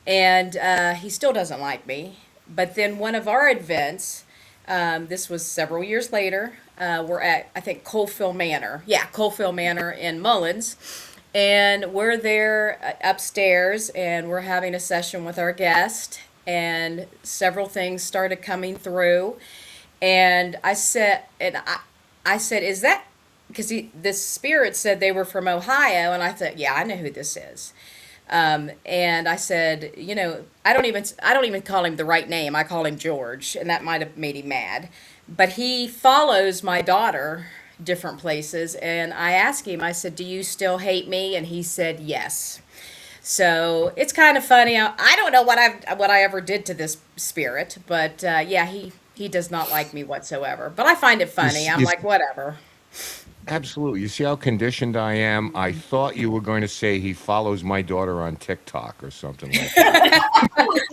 and he still doesn't like me. But then one of our events, this was several years later. We're at, I think, Coalfield Manor. Yeah, Coalfield Manor in Mullins. And we're there upstairs and we're having a session with our guest. And several things started coming through. And I said, is that, because this spirit said they were from Ohio. And I thought, yeah, I know who this is. And I said, I don't even call him the right name. I call him George, and that might have made him mad. But he follows my daughter different places, and I asked him. I said, "Do you still hate me?" And he said, "Yes." So it's kind of funny. I don't know what I ever did to this spirit, but yeah, he does not like me whatsoever. But I find it You, funny. s- I'm you, s- like, whatever. Absolutely. You see how conditioned I am? I thought you were going to say he follows my daughter on TikTok or something like that.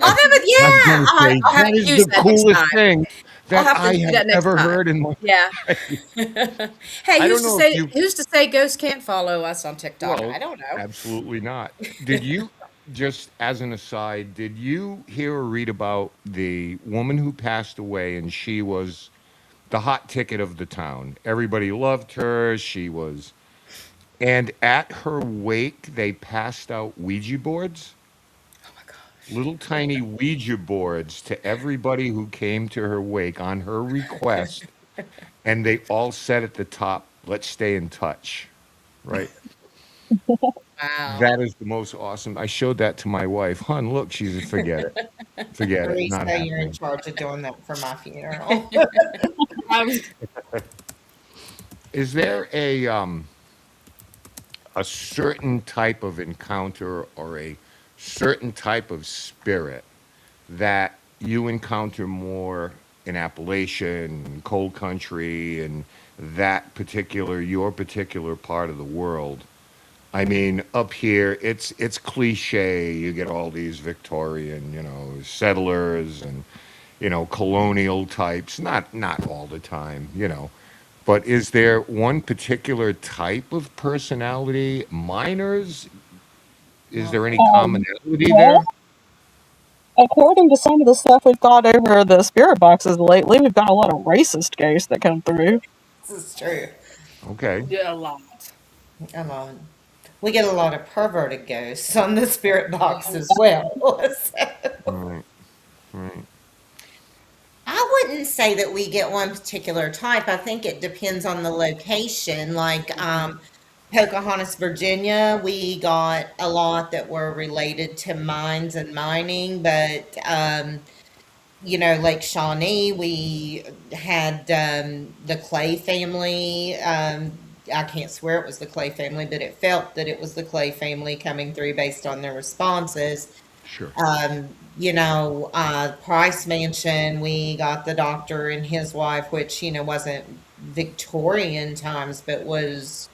I was Yeah, going to say I'll have that to is use the that next coolest time. thing I'll that have to I do have that next ever time. heard in my Yeah. life. Hey, I don't know if you. who's to say ghosts can't follow us on TikTok? I Well, don't know. absolutely not. Did you, just as an aside, did you hear or read about the woman who passed away and she was the hot ticket of the town? Everybody loved her. And at her wake, they passed out Ouija boards, Oh my gosh. little tiny Ouija boards to everybody who came to her wake on her request. And they all said at the top, let's stay in touch, right? Wow. That is the most awesome. I showed that to my wife. Hun, look, she said, forget it. Forget it. Not Teresa, you're in happening. charge of doing that for my funeral. I was Is there a certain type of encounter or a certain type of spirit that you encounter more in Appalachian, cold country, and your particular part of the world? I mean, up here, it's cliche. You get all these Victorian, settlers and colonial types. Not all the time. But is there one particular type of personality? Minors? Is there any commonality Well, there? according to some of the stuff we've got over the spirit boxes lately, we've got a lot of racist ghosts that come through. This is true. Okay. yeah, a lot. Come on. We get a lot of perverted ghosts on the spirit box as well. All right. Right. I wouldn't say that we get one particular type. I think it depends on the location. Like Pocahontas, Virginia, we got a lot that were related to mines and mining, but Lake Shawnee, we had the Clay family. I can't swear it was the Clay family, but it felt that it was the Clay family coming through based on their responses. Sure. Price Mansion, we got the doctor and his wife, which, wasn't Victorian times, but was,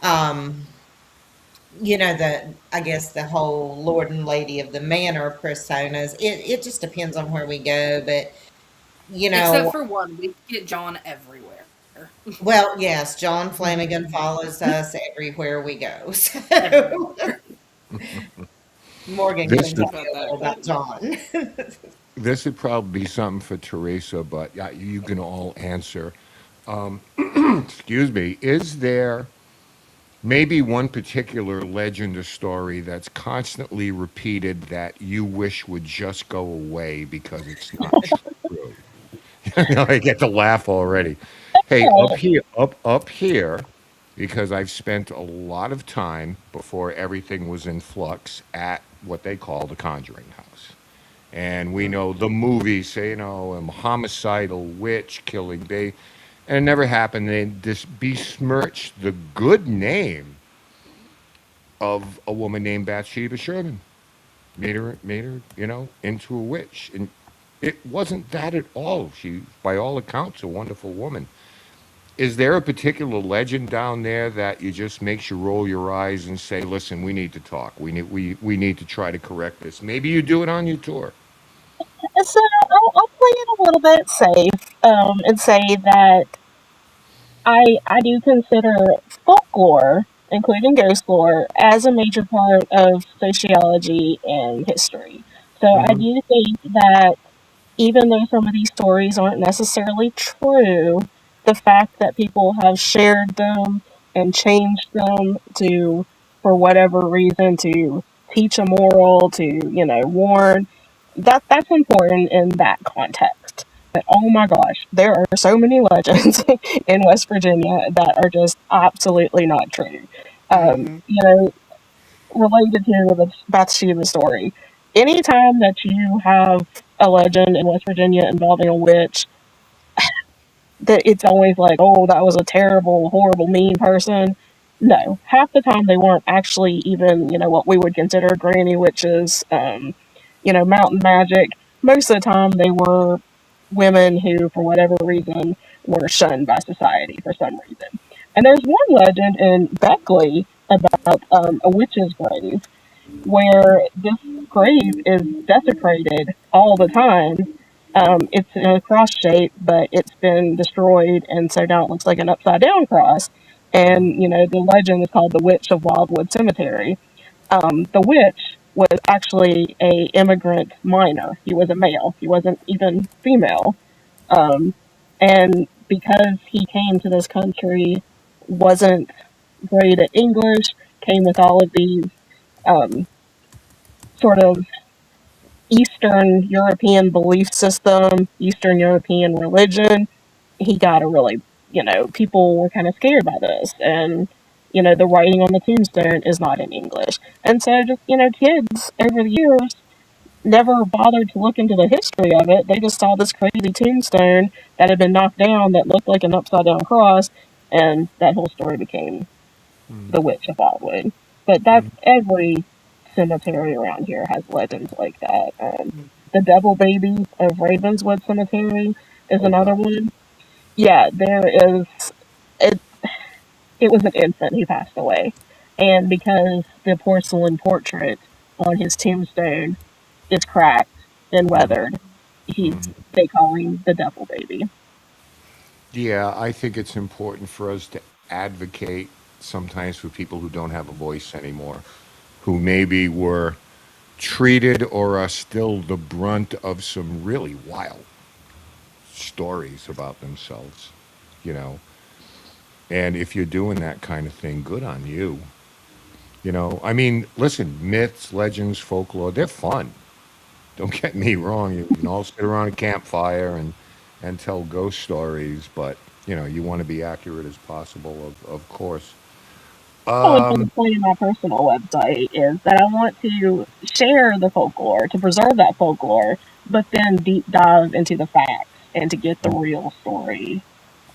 um, I guess the whole Lord and Lady of the Manor personas. It just depends on where we go, but, you Except know, for one, we get John everywhere. Well, yes, John Flanagan Mhm. follows us everywhere we go. So Everywhere. Morgan This can is tell Sorry about you a that. little about John. this would probably be something for Teresa, but yeah, you can all answer. Excuse me. Is there maybe one particular legend or story that's constantly repeated that you wish would just go away because it's not true? I get to laugh already. Hey, up here, because I've spent a lot of time before everything was in flux at what they call the Conjuring House. And we know the movies say, a homicidal witch killing baby. And it never happened. They just besmirched the good name of a woman named Bathsheba Sherman. Made her, into a witch. And it wasn't that at all. She, by all accounts, a wonderful woman. Is there a particular legend down there that you just makes you roll your eyes and say, "Listen, we need to talk. We need to try to correct this." Maybe you do it on your tour. So I'll play it a little bit safe and say that I do consider folklore, including ghost lore, as a major part of sociology and history. So I Hmm. do think that even though some of these stories aren't necessarily true, the fact that people have shared them and changed them to, for whatever reason, to teach a moral, to, warn, that's important in that context. But oh my gosh, there are so many legends in West Virginia that are just absolutely not true. Mm-hmm. You know, related to the Bathsheba story. Anytime that you have a legend in West Virginia involving a witch, that it's always like, oh, that was a terrible, horrible, mean person. No, half the time they weren't actually even, what we would consider granny witches, mountain magic. Most of the time they were women who, for whatever reason, were shunned by society for some reason. And there's one legend in Beckley about a witch's grave where this grave is desecrated all the time. It's in a cross shape, but it's been destroyed, and so now it looks like an upside down cross. And the legend is called the Witch of Wildwood Cemetery. The witch was actually a immigrant miner. He was a male. He wasn't even female. Um, and because he came to this country, wasn't great at English, came with all of these um, sort of Eastern European belief system, Eastern European religion, he got a really, people were kind of scared by this. And, the writing on the tombstone is not in English. And so just, kids over the years never bothered to look into the history of it. They just saw this crazy tombstone that had been knocked down that looked like an upside down cross. And that whole story became the Witch of Wildwood. But that's every cemetery around here has legends like that. The Devil Baby of Ravenswood Cemetery is Oh another God. one. Yeah, there is. It, it was an infant who passed away. And because the porcelain portrait on his tombstone is cracked and weathered, they call him the Devil Baby. Yeah, I think it's important for us to advocate sometimes for people who don't have a voice anymore, who maybe were treated or are still the brunt of some really wild stories about themselves, you know. And if you're doing that kind of thing, good on you. I mean, listen, myths, legends, folklore, they're fun. Don't get me wrong. You can all sit around a campfire and tell ghost stories, but you want to be accurate as possible, of course. One thing to Um, point on my personal website is that I want to share the folklore, to preserve that folklore, but then deep dive into the facts and to get the real story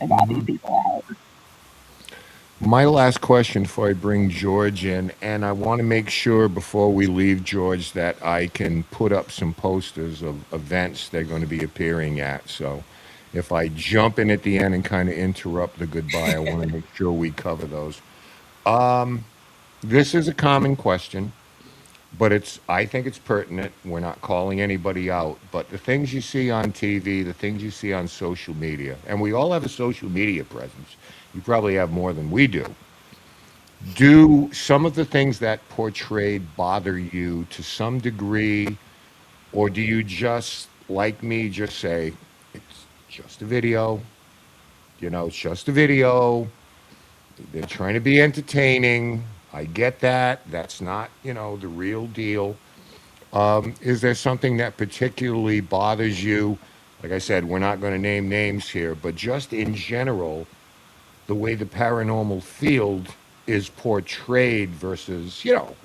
about these mhm. people out. My last question before I bring George in, and I want to make sure before we leave, George, that I can put up some posters of events they're going to be appearing at. So if I jump in at the end and kind of interrupt the goodbye, I want to make sure we cover those. This is a common question. but I think it's pertinent. We're not calling anybody out, but the things you see on TV, the things you see on social media, and we all have a social media presence. You probably have more than we do. Do some of the things that portrayed bother you to some degree, or do you just, like me, just say, it's just a video, it's just a video. They're trying to be entertaining. I get that. That's not, the real deal. Is there something that particularly bothers you? Like I said, we're not going to name names here, but just in general, the way the paranormal field is portrayed versus,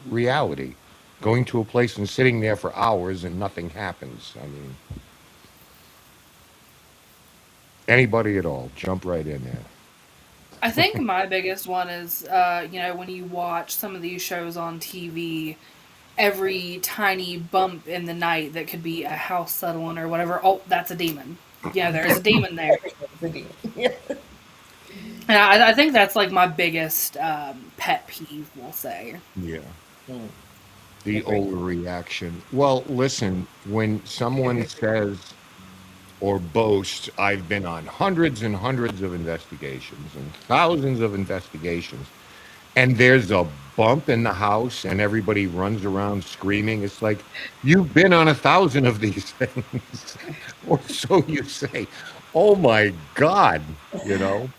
reality. Going to a place and sitting there for hours and nothing happens. I mean, anybody at all, jump right in there. I think my biggest one is, when you watch some of these shows on TV, every tiny bump in the night that could be a house settling or whatever, oh, that's a demon. Yeah, there's a demon there. And I think that's like my biggest pet peeve, we'll say. Yeah. The overreaction. Well, listen, when someone says or boasts, I've been on hundreds and hundreds of investigations and thousands of investigations, and there's a bump in the house and everybody runs around screaming, it's like, you've been on 1,000 of these things. Or so you say. Oh my God, you know?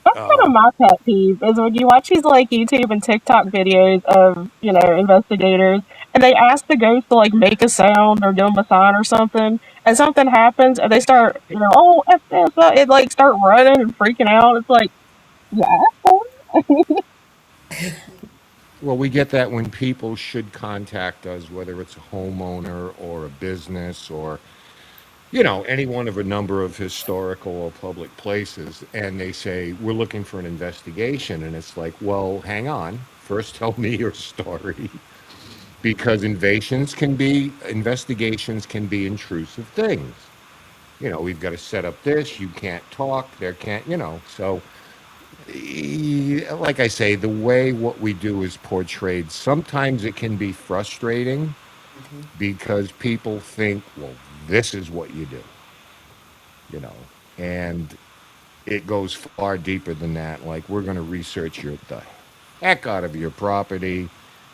That's kind of my pet peeve is when you watch these like YouTube and TikTok videos of, investigators and they ask the ghost to like make a sound or give them a sign or something and something happens and they start, oh, F this, it like start running and freaking out. It's like, yeah. Well, we get that when people should contact us, whether it's a homeowner or a business or, any one of a number of historical or public places, and they say, we're looking for an investigation. And it's like, well, hang on. First, tell me your story. Because investigations can be intrusive things. We've got to set up this, you can't talk, there can't, so like I say, the way what we do is portrayed, sometimes it can be frustrating because people think, well, this is what you know, and it goes far deeper than that. Like, we're going to research the heck out of your property,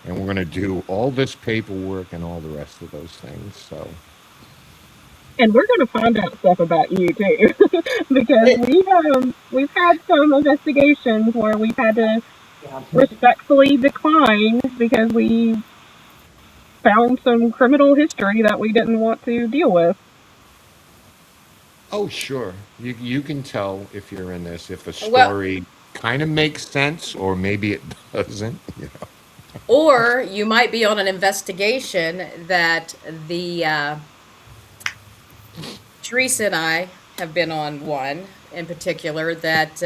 and we're going to do all this paperwork and all the rest of those things. So, And we're going to find out stuff about you too, because we've had some investigations where we've had to respectfully decline because we found some criminal history that we didn't want to deal with. oh, sure, you can tell if you're in this, if a Well, story kind of makes sense or maybe it doesn't. or you might be on an investigation that the Teresa and I have been on one in particular that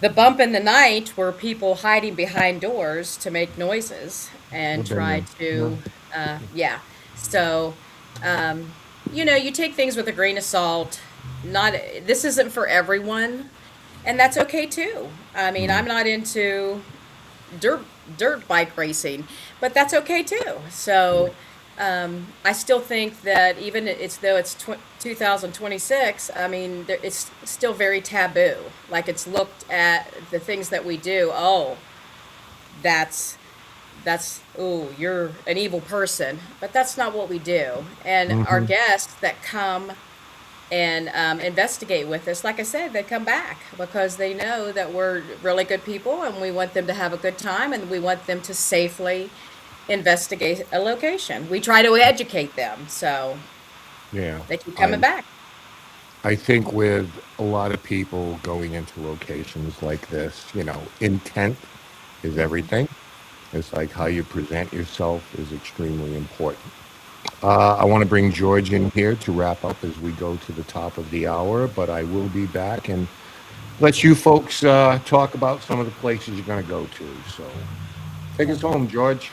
the bump in the night were people hiding behind doors to make noises and Well, try then, to, yeah. So, you take things with a grain of salt. Not this isn't for everyone, and that's okay too. I mean, I'm not into dirt dirt bike racing, but that's okay too. So I still think that even though it's 2026, I mean it's still very taboo. Like it's looked at the things that we do. Oh, that's oh, you're an evil person, but that's not what we do. And our guests that come and investigate with us, like I said, they come back because they know that we're really good people and we want them to have a good time and we want them to safely investigate a location. We try to educate them, so Yeah. they keep coming back. I think with a lot of people going into locations like this, intent is everything. It's like how you present yourself is extremely important. I want to bring George in here to wrap up as we go to the top of the hour, but I will be back and let you folks talk about some of the places you're going to go to. So take us home, George.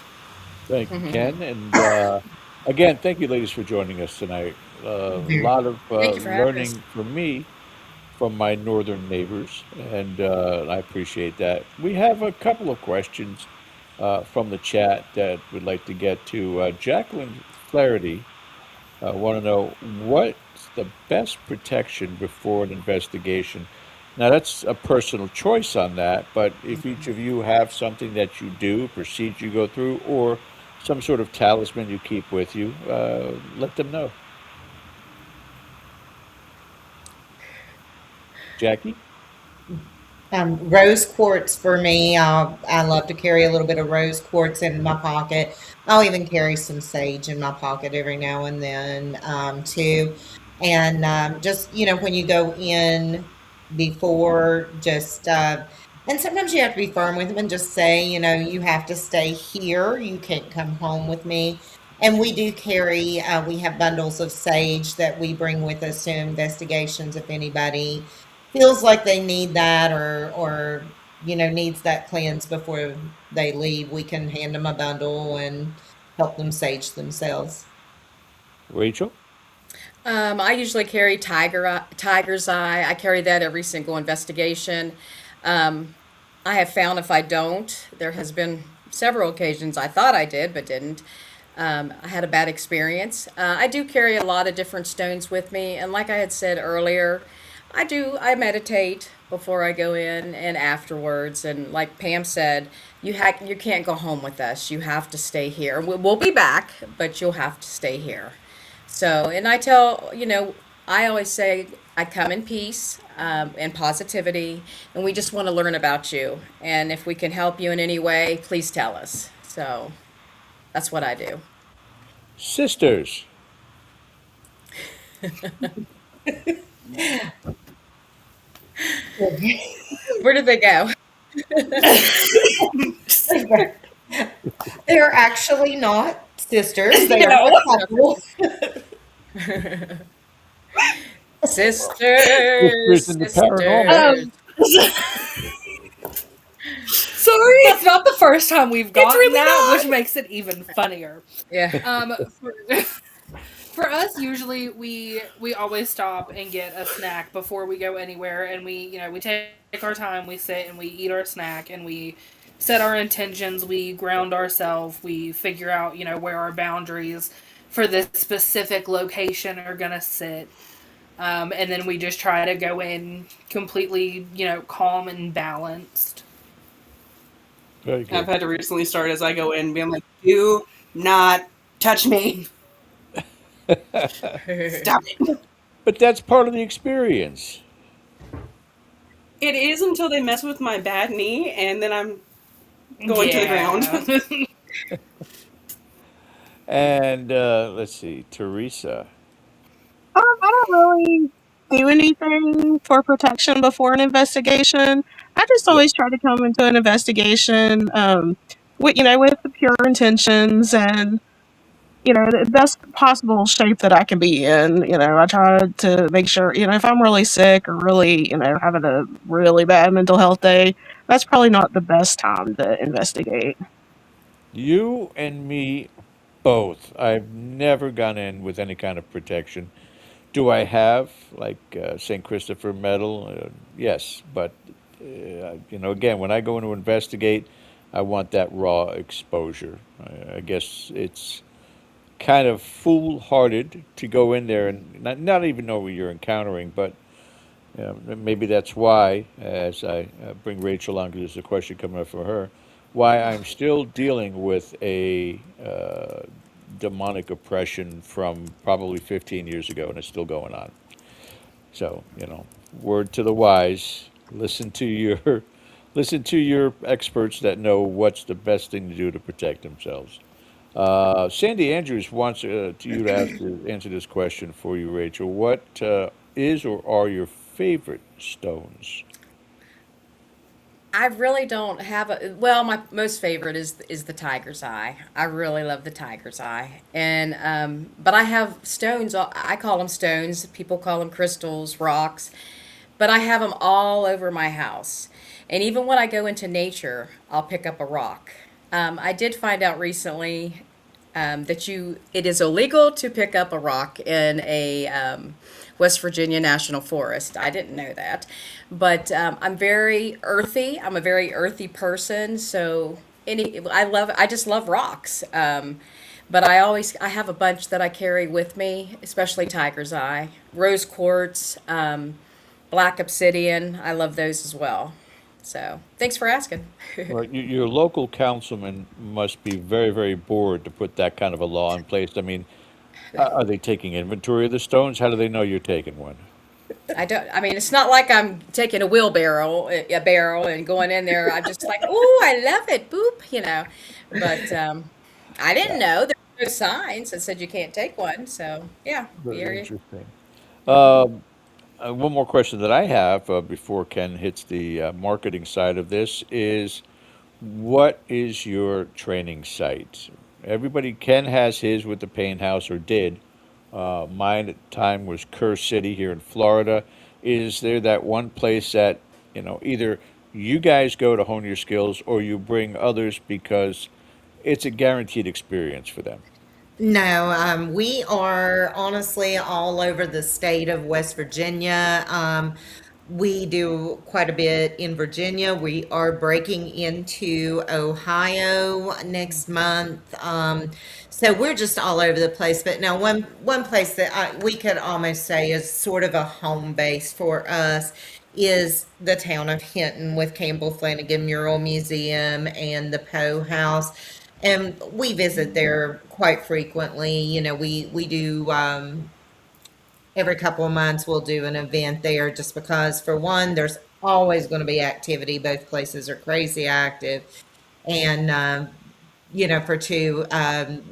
Thank you, Ken. And again, thank you, ladies, for joining us tonight. A lot of Thank you for having us. learning from me from my northern neighbors, and I appreciate that. We have a couple of questions from the chat that would like to get to. Jacqueline Flaherty want to know what's the best protection before an investigation. Now, that's a personal choice on that, but if each of you have something that you do, procedure you go through, or some sort of talisman you keep with you, let them know. Jackie? Rose quartz for me. I love to carry a little bit of rose quartz in my pocket. I'll even carry some sage in my pocket every now and then, too. And just, when you go in before, and sometimes you have to be firm with them and just say, you have to stay here. You can't come home with me. And we do carry, we have bundles of sage that we bring with us to investigations if anybody feels like they need that or needs that cleanse before they leave. We can hand them a bundle and help them sage themselves. Rachel? I usually carry tiger's eye. I carry that every single investigation. I have found if I don't, there has been several occasions I thought I did but didn't. I had a bad experience. I do carry a lot of different stones with me, and like I had said earlier, I meditate before I go in and afterwards. And like Pam said, you can't go home with us. You have to stay here. We'll be back, but you'll have to stay here. So, and I always say I come in peace and positivity, and we just want to learn about you. And if we can help you in any way, please tell us. So that's what I do. Sisters. Where did they go? They're actually not sisters. They are No. a couple. Sisters, Sisters in the paranormal. sisters. Sorry, it's not the first time we've gotten really that, not. which makes it even funnier. Yeah. For us, usually we always stop and get a snack before we go anywhere, and we take our time, we sit and we eat our snack, and we set our intentions, we ground ourselves, we figure out where our boundaries for this specific location are gonna sit, and then we just try to go in completely calm and balanced. Very good. I've had to recently start as I go in being like, do not touch me. Stop it. But that's part of the experience. It is until they mess with my bad knee, and then I'm going to the ground. And let's see, Teresa. I don't really do anything for protection before an investigation. I just always try to come into an investigation, with the pure intentions and the best possible shape that I can be in. I try to make sure, if I'm really sick or really, having a really bad mental health day, that's probably not the best time to investigate. You and me both. I've never gone in with any kind of protection. Do I have, like, St. Christopher medal? Yes, but, again, when I go in to investigate, I want that raw exposure. I guess it's kind of foolhardy to go in there and not even know what you're encountering, but maybe that's why, as I bring Rachel on, because there's a question coming up for her, why I'm still dealing with a demonic oppression from probably 15 years ago, and it's still going on. So, word to the wise, listen to your listen to your experts that know what's the best thing to do to protect themselves. Sandy Andrews wants you to answer this question for you, Rachel. What is or are your favorite stones? I really don't have a well. My most favorite is the tiger's eye. I really love the tiger's eye, and but I have stones. I call them stones. People call them crystals, rocks, but I have them all over my house. And even when I go into nature, I'll pick up a rock. I did find out recently it is illegal to pick up a rock in a West Virginia National Forest. I didn't know that, but I'm very earthy. I'm a very earthy person, so I just love rocks. But I have a bunch that I carry with me, especially tiger's eye, rose quartz, black obsidian. I love those as well. So thanks for asking. Well, your local councilman must be very, very bored to put that kind of a law in place. I mean, are they taking inventory of the stones? How do they know you're taking one? I mean, it's not like I'm taking a wheelbarrow, a barrel, and going in there. I'm just like, oh, I love it, boop, But I didn't know there were no signs that said you can't take one. So yeah, the Very area. interesting. Um, one more question that I have before Ken hits the marketing side of this is, what is your training site? Everybody, Ken has his with the Pain House, or did. Mine at the time was Kerr City here in Florida. Is there that one place that, either you guys go to hone your skills or you bring others because it's a guaranteed experience for them? No, we are honestly all over the state of West Virginia. We do quite a bit in Virginia. We are breaking into Ohio next month. So we're just all over the place. But now, one place that we could almost say is sort of a home base for us is the town of Hinton with Campbell Flanagan Mural Museum and the Poe House. And we visit there quite frequently. We do every couple of months we'll do an event there just because, for one, there's always going to be activity. Both places are crazy active. And for two,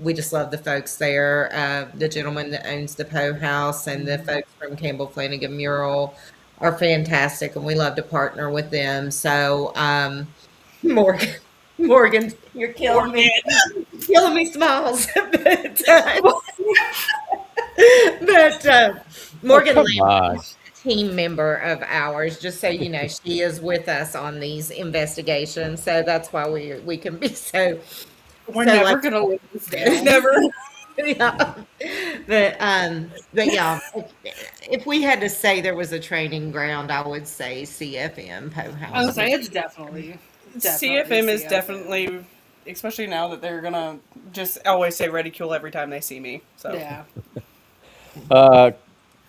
we just love the folks there. The gentleman that owns the Poe House and the folks from Campbell Flanagan Mural are fantastic, and we love to partner with them. So, Morgan, Morgan, you're killing me, killing me, Smalls. But Oh, Morgan come on. Lamb, team member of ours, just so you know, she is with us on these investigations. So that's why we can be We're so never like gonna live this down. Never. yeah. But yeah, if we had to say there was a training ground, I would say CFM Poe I House. would say it's definitely CFM is CFM. definitely, especially now that they're gonna just always say ridicule every time they see me. So Yeah. Uh,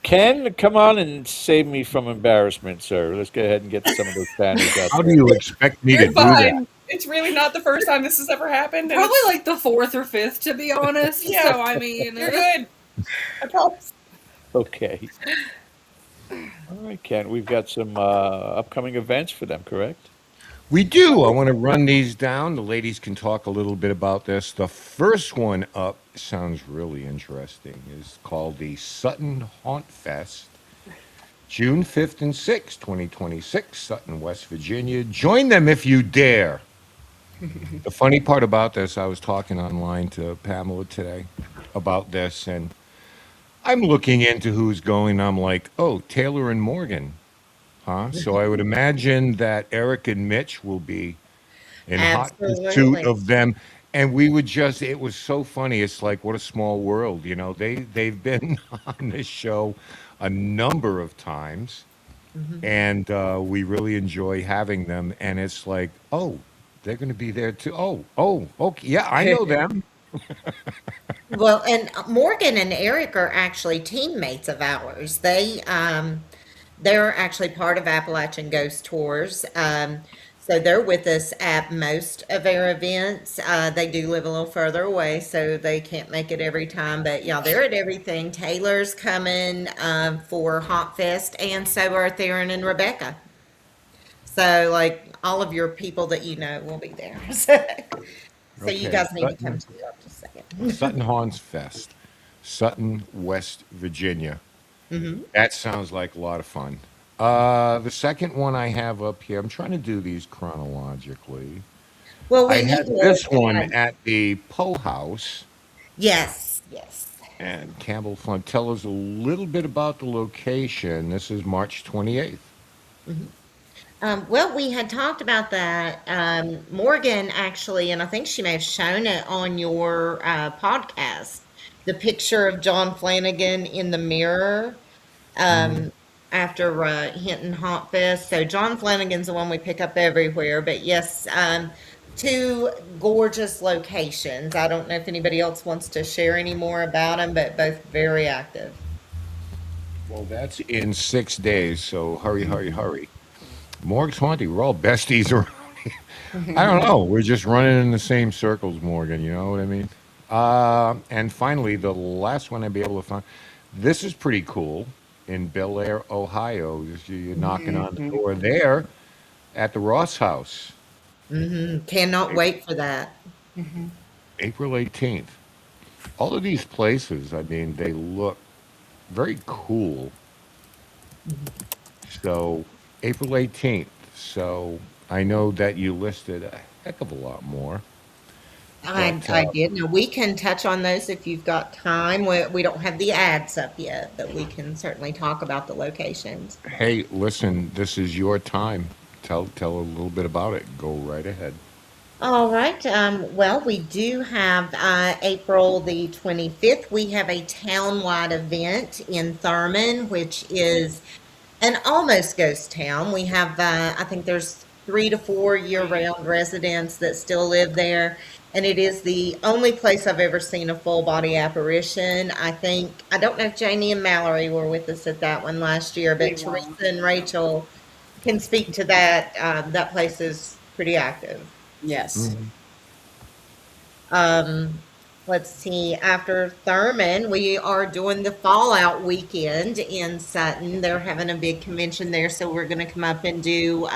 Ken, come on and save me from embarrassment, sir. Let's go ahead and get some of those banners out How do there. you expect me to you're do that? fine. It's really not the first time this has ever happened. And Probably it's, like the fourth or fifth, to be honest. Yeah. So I mean, you're good. I promise. Okay. All right, Ken, we've got some upcoming events for them, correct? We do. I want to run these down. The ladies can talk a little bit about this. The first one up sounds really interesting. Is called the Sutton Haunt Fest, June 5th and 6th, 2026, Sutton, West Virginia. Join them if you dare. The funny part about this, I was talking online to Pamela today about this, and I'm looking into who's going. I'm like, oh, Taylor and Morgan, huh? So I would imagine that Eric and Mitch will be in hot pursuit Absolutely. of them. And we would just, it was so funny. It's like, what a small world. They've been on this show a number of times, Mhm. and we really enjoy having them. And it's like, oh, they're going to be there too. Oh, okay. Yeah, I know them. Well, and Morgan and Eric are actually teammates of ours. They're actually part of Appalachian Ghost Tours. So they're with us at most of our events. They do live a little further away, so they can't make it every time. But yeah, they're at everything. Taylor's coming for Haunt Fest, and so are Theron and Rebecca. So like all of your people that you know will be there. So you Okay, guys need to come too. I'm just saying. Sutton Haunts Fest, Sutton, West Virginia. Hmm. That sounds like a lot of fun. The second one I have up here, I'm trying to do these chronologically. Well, I we need had to. this one at the Poe House, Yes, yes. and Campbell Fun. Tell us a little bit about the location. This is March 28th. Mhm. Well, we had talked about that. Morgan actually, and I think she may have shown it on your podcast, the picture of John Flanagan in the mirror Mm. um, after Hinton Haunt Fest. So John Flanagan's the one we pick up everywhere. But yes, two gorgeous locations. I don't know if anybody else wants to share any more about them, but both very active. Well, that's in 6 days, so hurry, hurry, hurry. Morg's haunting. We're all besties around here. I don't know. We're just running in the same circles, Morgan. You know what I mean? And finally, the last one I'd be able to find. This is pretty cool in Bel Air, Ohio. You're knocking on the door there at the Ross House, Cannot wait for that. April 18th. All of these places, I mean, they look very cool. So, April 18th. So, I know that you listed a heck of a lot more, but I did. Now we can touch on those if you've got time. We don't have the ads up yet, but we can certainly talk about the locations. hey, listen, this is your time. Tell a little bit about it. Go right ahead. All right. Well, we do have April the 25th. We have a town-wide event in Thurman, which is an almost ghost town. We have, I think there's 3 to 4 year-round residents that still live there, and it is the only place I've ever seen a full-body apparition. I don't know if Janie and Mallory were with us at that one last year, but Teresa and Rachel can speak to that. That place is pretty active. Yes. Mhm. Um, let's see, after Thurman, we are doing the Fallout weekend in Sutton. They're having a big convention there, so we're going to come up and do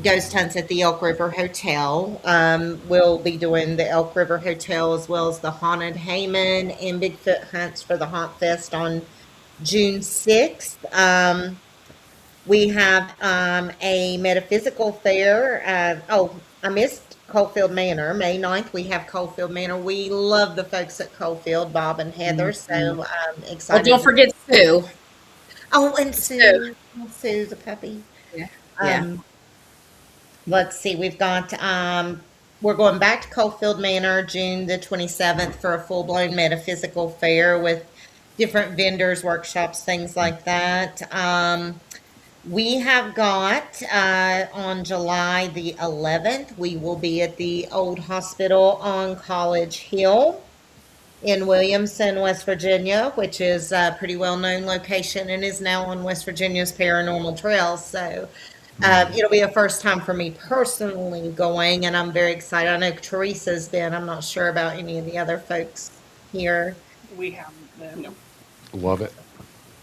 ghost hunts at the Elk River Hotel. We'll be doing the Elk River Hotel as well as the Haunted Hayman and Bigfoot hunts for the Haunt Fest on June 6th. We have a metaphysical fair. I missed Coalfield Manor. May 9th, we have Coalfield Manor. We love the folks at Coalfield, Bob and Heather, so I'm Well, excited. don't forget Sue. Oh, and Sue. Sue the puppy. Yeah. Yeah. Let's see, we're going back to Coalfield Manor June the 27th for a full-blown metaphysical fair with different vendors, workshops, things like that. We have got on July the 11th, we will be at the old hospital on College Hill in Williamson, West Virginia, which is a pretty well-known location and is now on West Virginia's Paranormal Trail. So it'll be a first time for me personally going, and I'm very excited. I know Teresa's been. I'm not sure about any of the other folks here. We haven't been. No. Love it.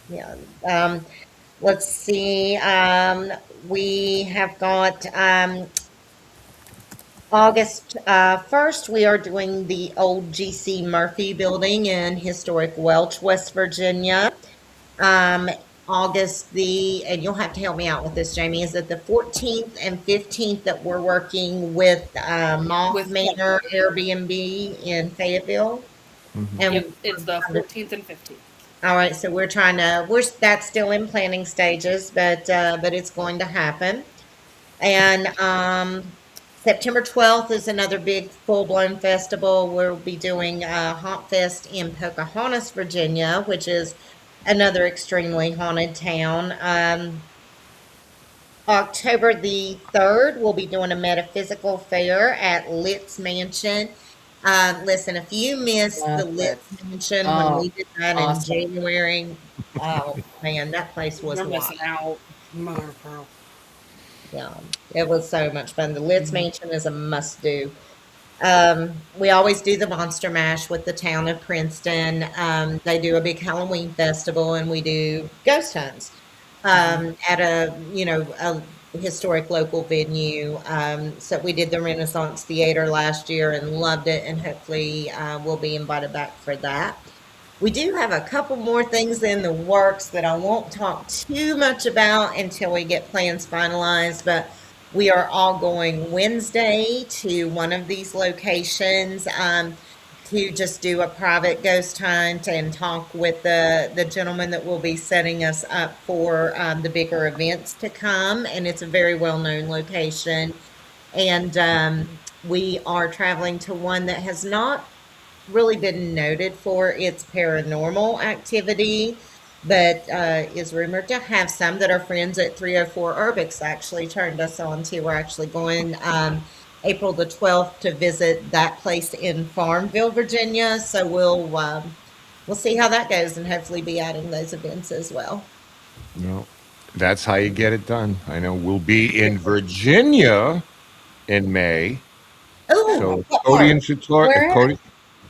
Yeah. Let's see. We have got August 1st, we are doing the old G.C. Murphy building in historic Welch, West Virginia. And you'll have to help me out with this, Jamie, is it the 14th and 15th that we're working with Moth Manor Airbnb in Fayetteville? And Yep, it's the 14th and 15th. all right, so that's still in planning stages, but it's going to happen. And September 12th is another big full-blown festival. We'll be doing Haunt Fest in Pocahontas, Virginia, which is another extremely haunted town. October the 3rd, we'll be doing a metaphysical fair at Litt's Mansion. Listen, if you missed the Litt's Mansion when we did that in January, oh man, that place was You're wild. missing out. Mother of pearl. Yeah, it was so much fun. The Litt's Mansion is a must-do. We always do the Monster Mash with the town of Princeton. They do a big Halloween festival, and we do ghost hunts at a historic local venue. So we did the Renaissance Theater last year and loved it, and hopefully we'll be invited back for that. We do have a couple more things in the works that I won't talk too much about until we get plans finalized, but we are all going Wednesday to one of these locations to just do a private ghost hunt and talk with the gentleman that will be setting us up for the bigger events to come. And it's a very well-known location. And we are traveling to one that has not really been noted for its paranormal activity, but is rumored to have some that our friends at 304 Urbix actually turned us on to. We're actually going April the 12th to visit that place in Farmville, Virginia. So we'll see how that goes, and hopefully be adding those events as well. No, that's how you get it done. I know we'll be in Virginia in May. Oh, So what Cody part? and Satori, Where at? Cody,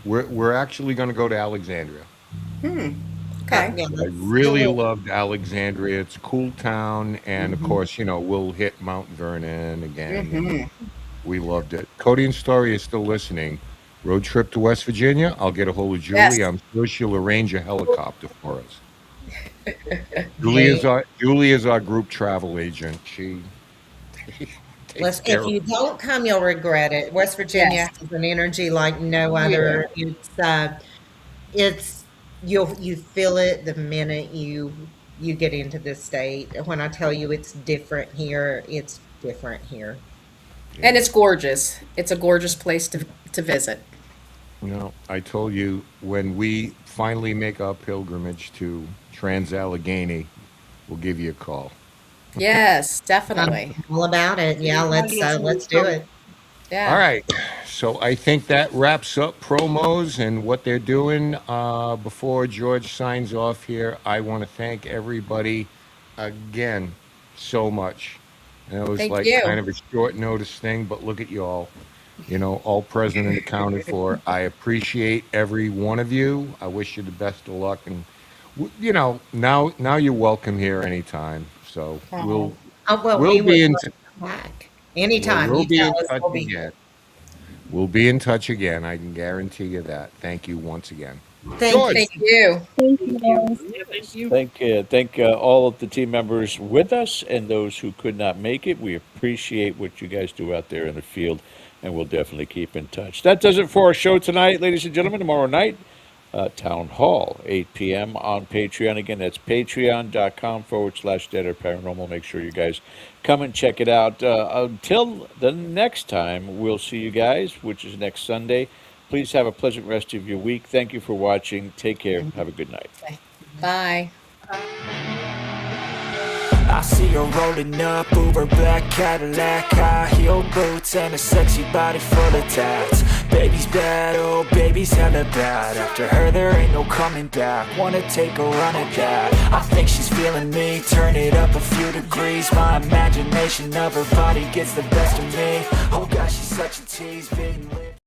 we're actually going to go to Alexandria. Okay. Yeah, I let's really do it. loved Alexandria. It's a cool town, and of course, we'll hit Mount Vernon again. And we loved it. Cody and Story is still listening. Road trip to West Virginia. I'll get a hold of Julie. Yes. I'm sure she'll arrange a helicopter for us. Hey, Julie is our group travel agent. She takes care if of. you don't come, you'll regret it. West Virginia Yes. has an energy like no We will. other. It's you feel it the minute you get into this state. When I tell you it's different here, it's different here. And it's gorgeous. It's a gorgeous place to visit. I told you when we finally make our pilgrimage to Trans-Allegheny, we'll give you a call. Yes, I'm definitely. all about it. Yeah, let's do it. Yeah. All right. So I think that wraps up promos and what they're doing. Before George signs off here, I want to thank everybody again so much. And it was Thank like you. kind of a short notice thing, but look at you all. All present and accounted for. I appreciate every one of you. I wish you the best of luck. And, now you're welcome here anytime. So we'll Oh, well, we'll we would be in love t- to come back. well, Anytime we'll you be in tell us, touch we'll be again. here. We'll be in touch again. I can guarantee you that. Thank you once again. Thank George. Thank you. Thank you guys. Yeah, thank you. Thank all of the team members with us and those who could not make it. We appreciate what you guys do out there in the field, and we'll definitely keep in touch. That does it for our show tonight, ladies and gentlemen. Tomorrow night, Town Hall, 8 p.m. on Patreon. Again, that's patreon.com/Dead or Paranormal. Make sure you guys come and check it out. Until the next time, we'll see you guys, which is next Sunday. Please have a pleasant rest of your week. Thank you for watching. Take care. Have a good night. Bye. I see her rolling up, Uber black Cadillac, high heel boots and a sexy body full of tats. Baby's bad, oh baby's hella bad. After her there ain't no coming back. Wanna take a run at that. I think she's feeling me, turn it up a few degrees. My imagination of her body gets the best of me. Oh gosh, she's such a tease, being lit.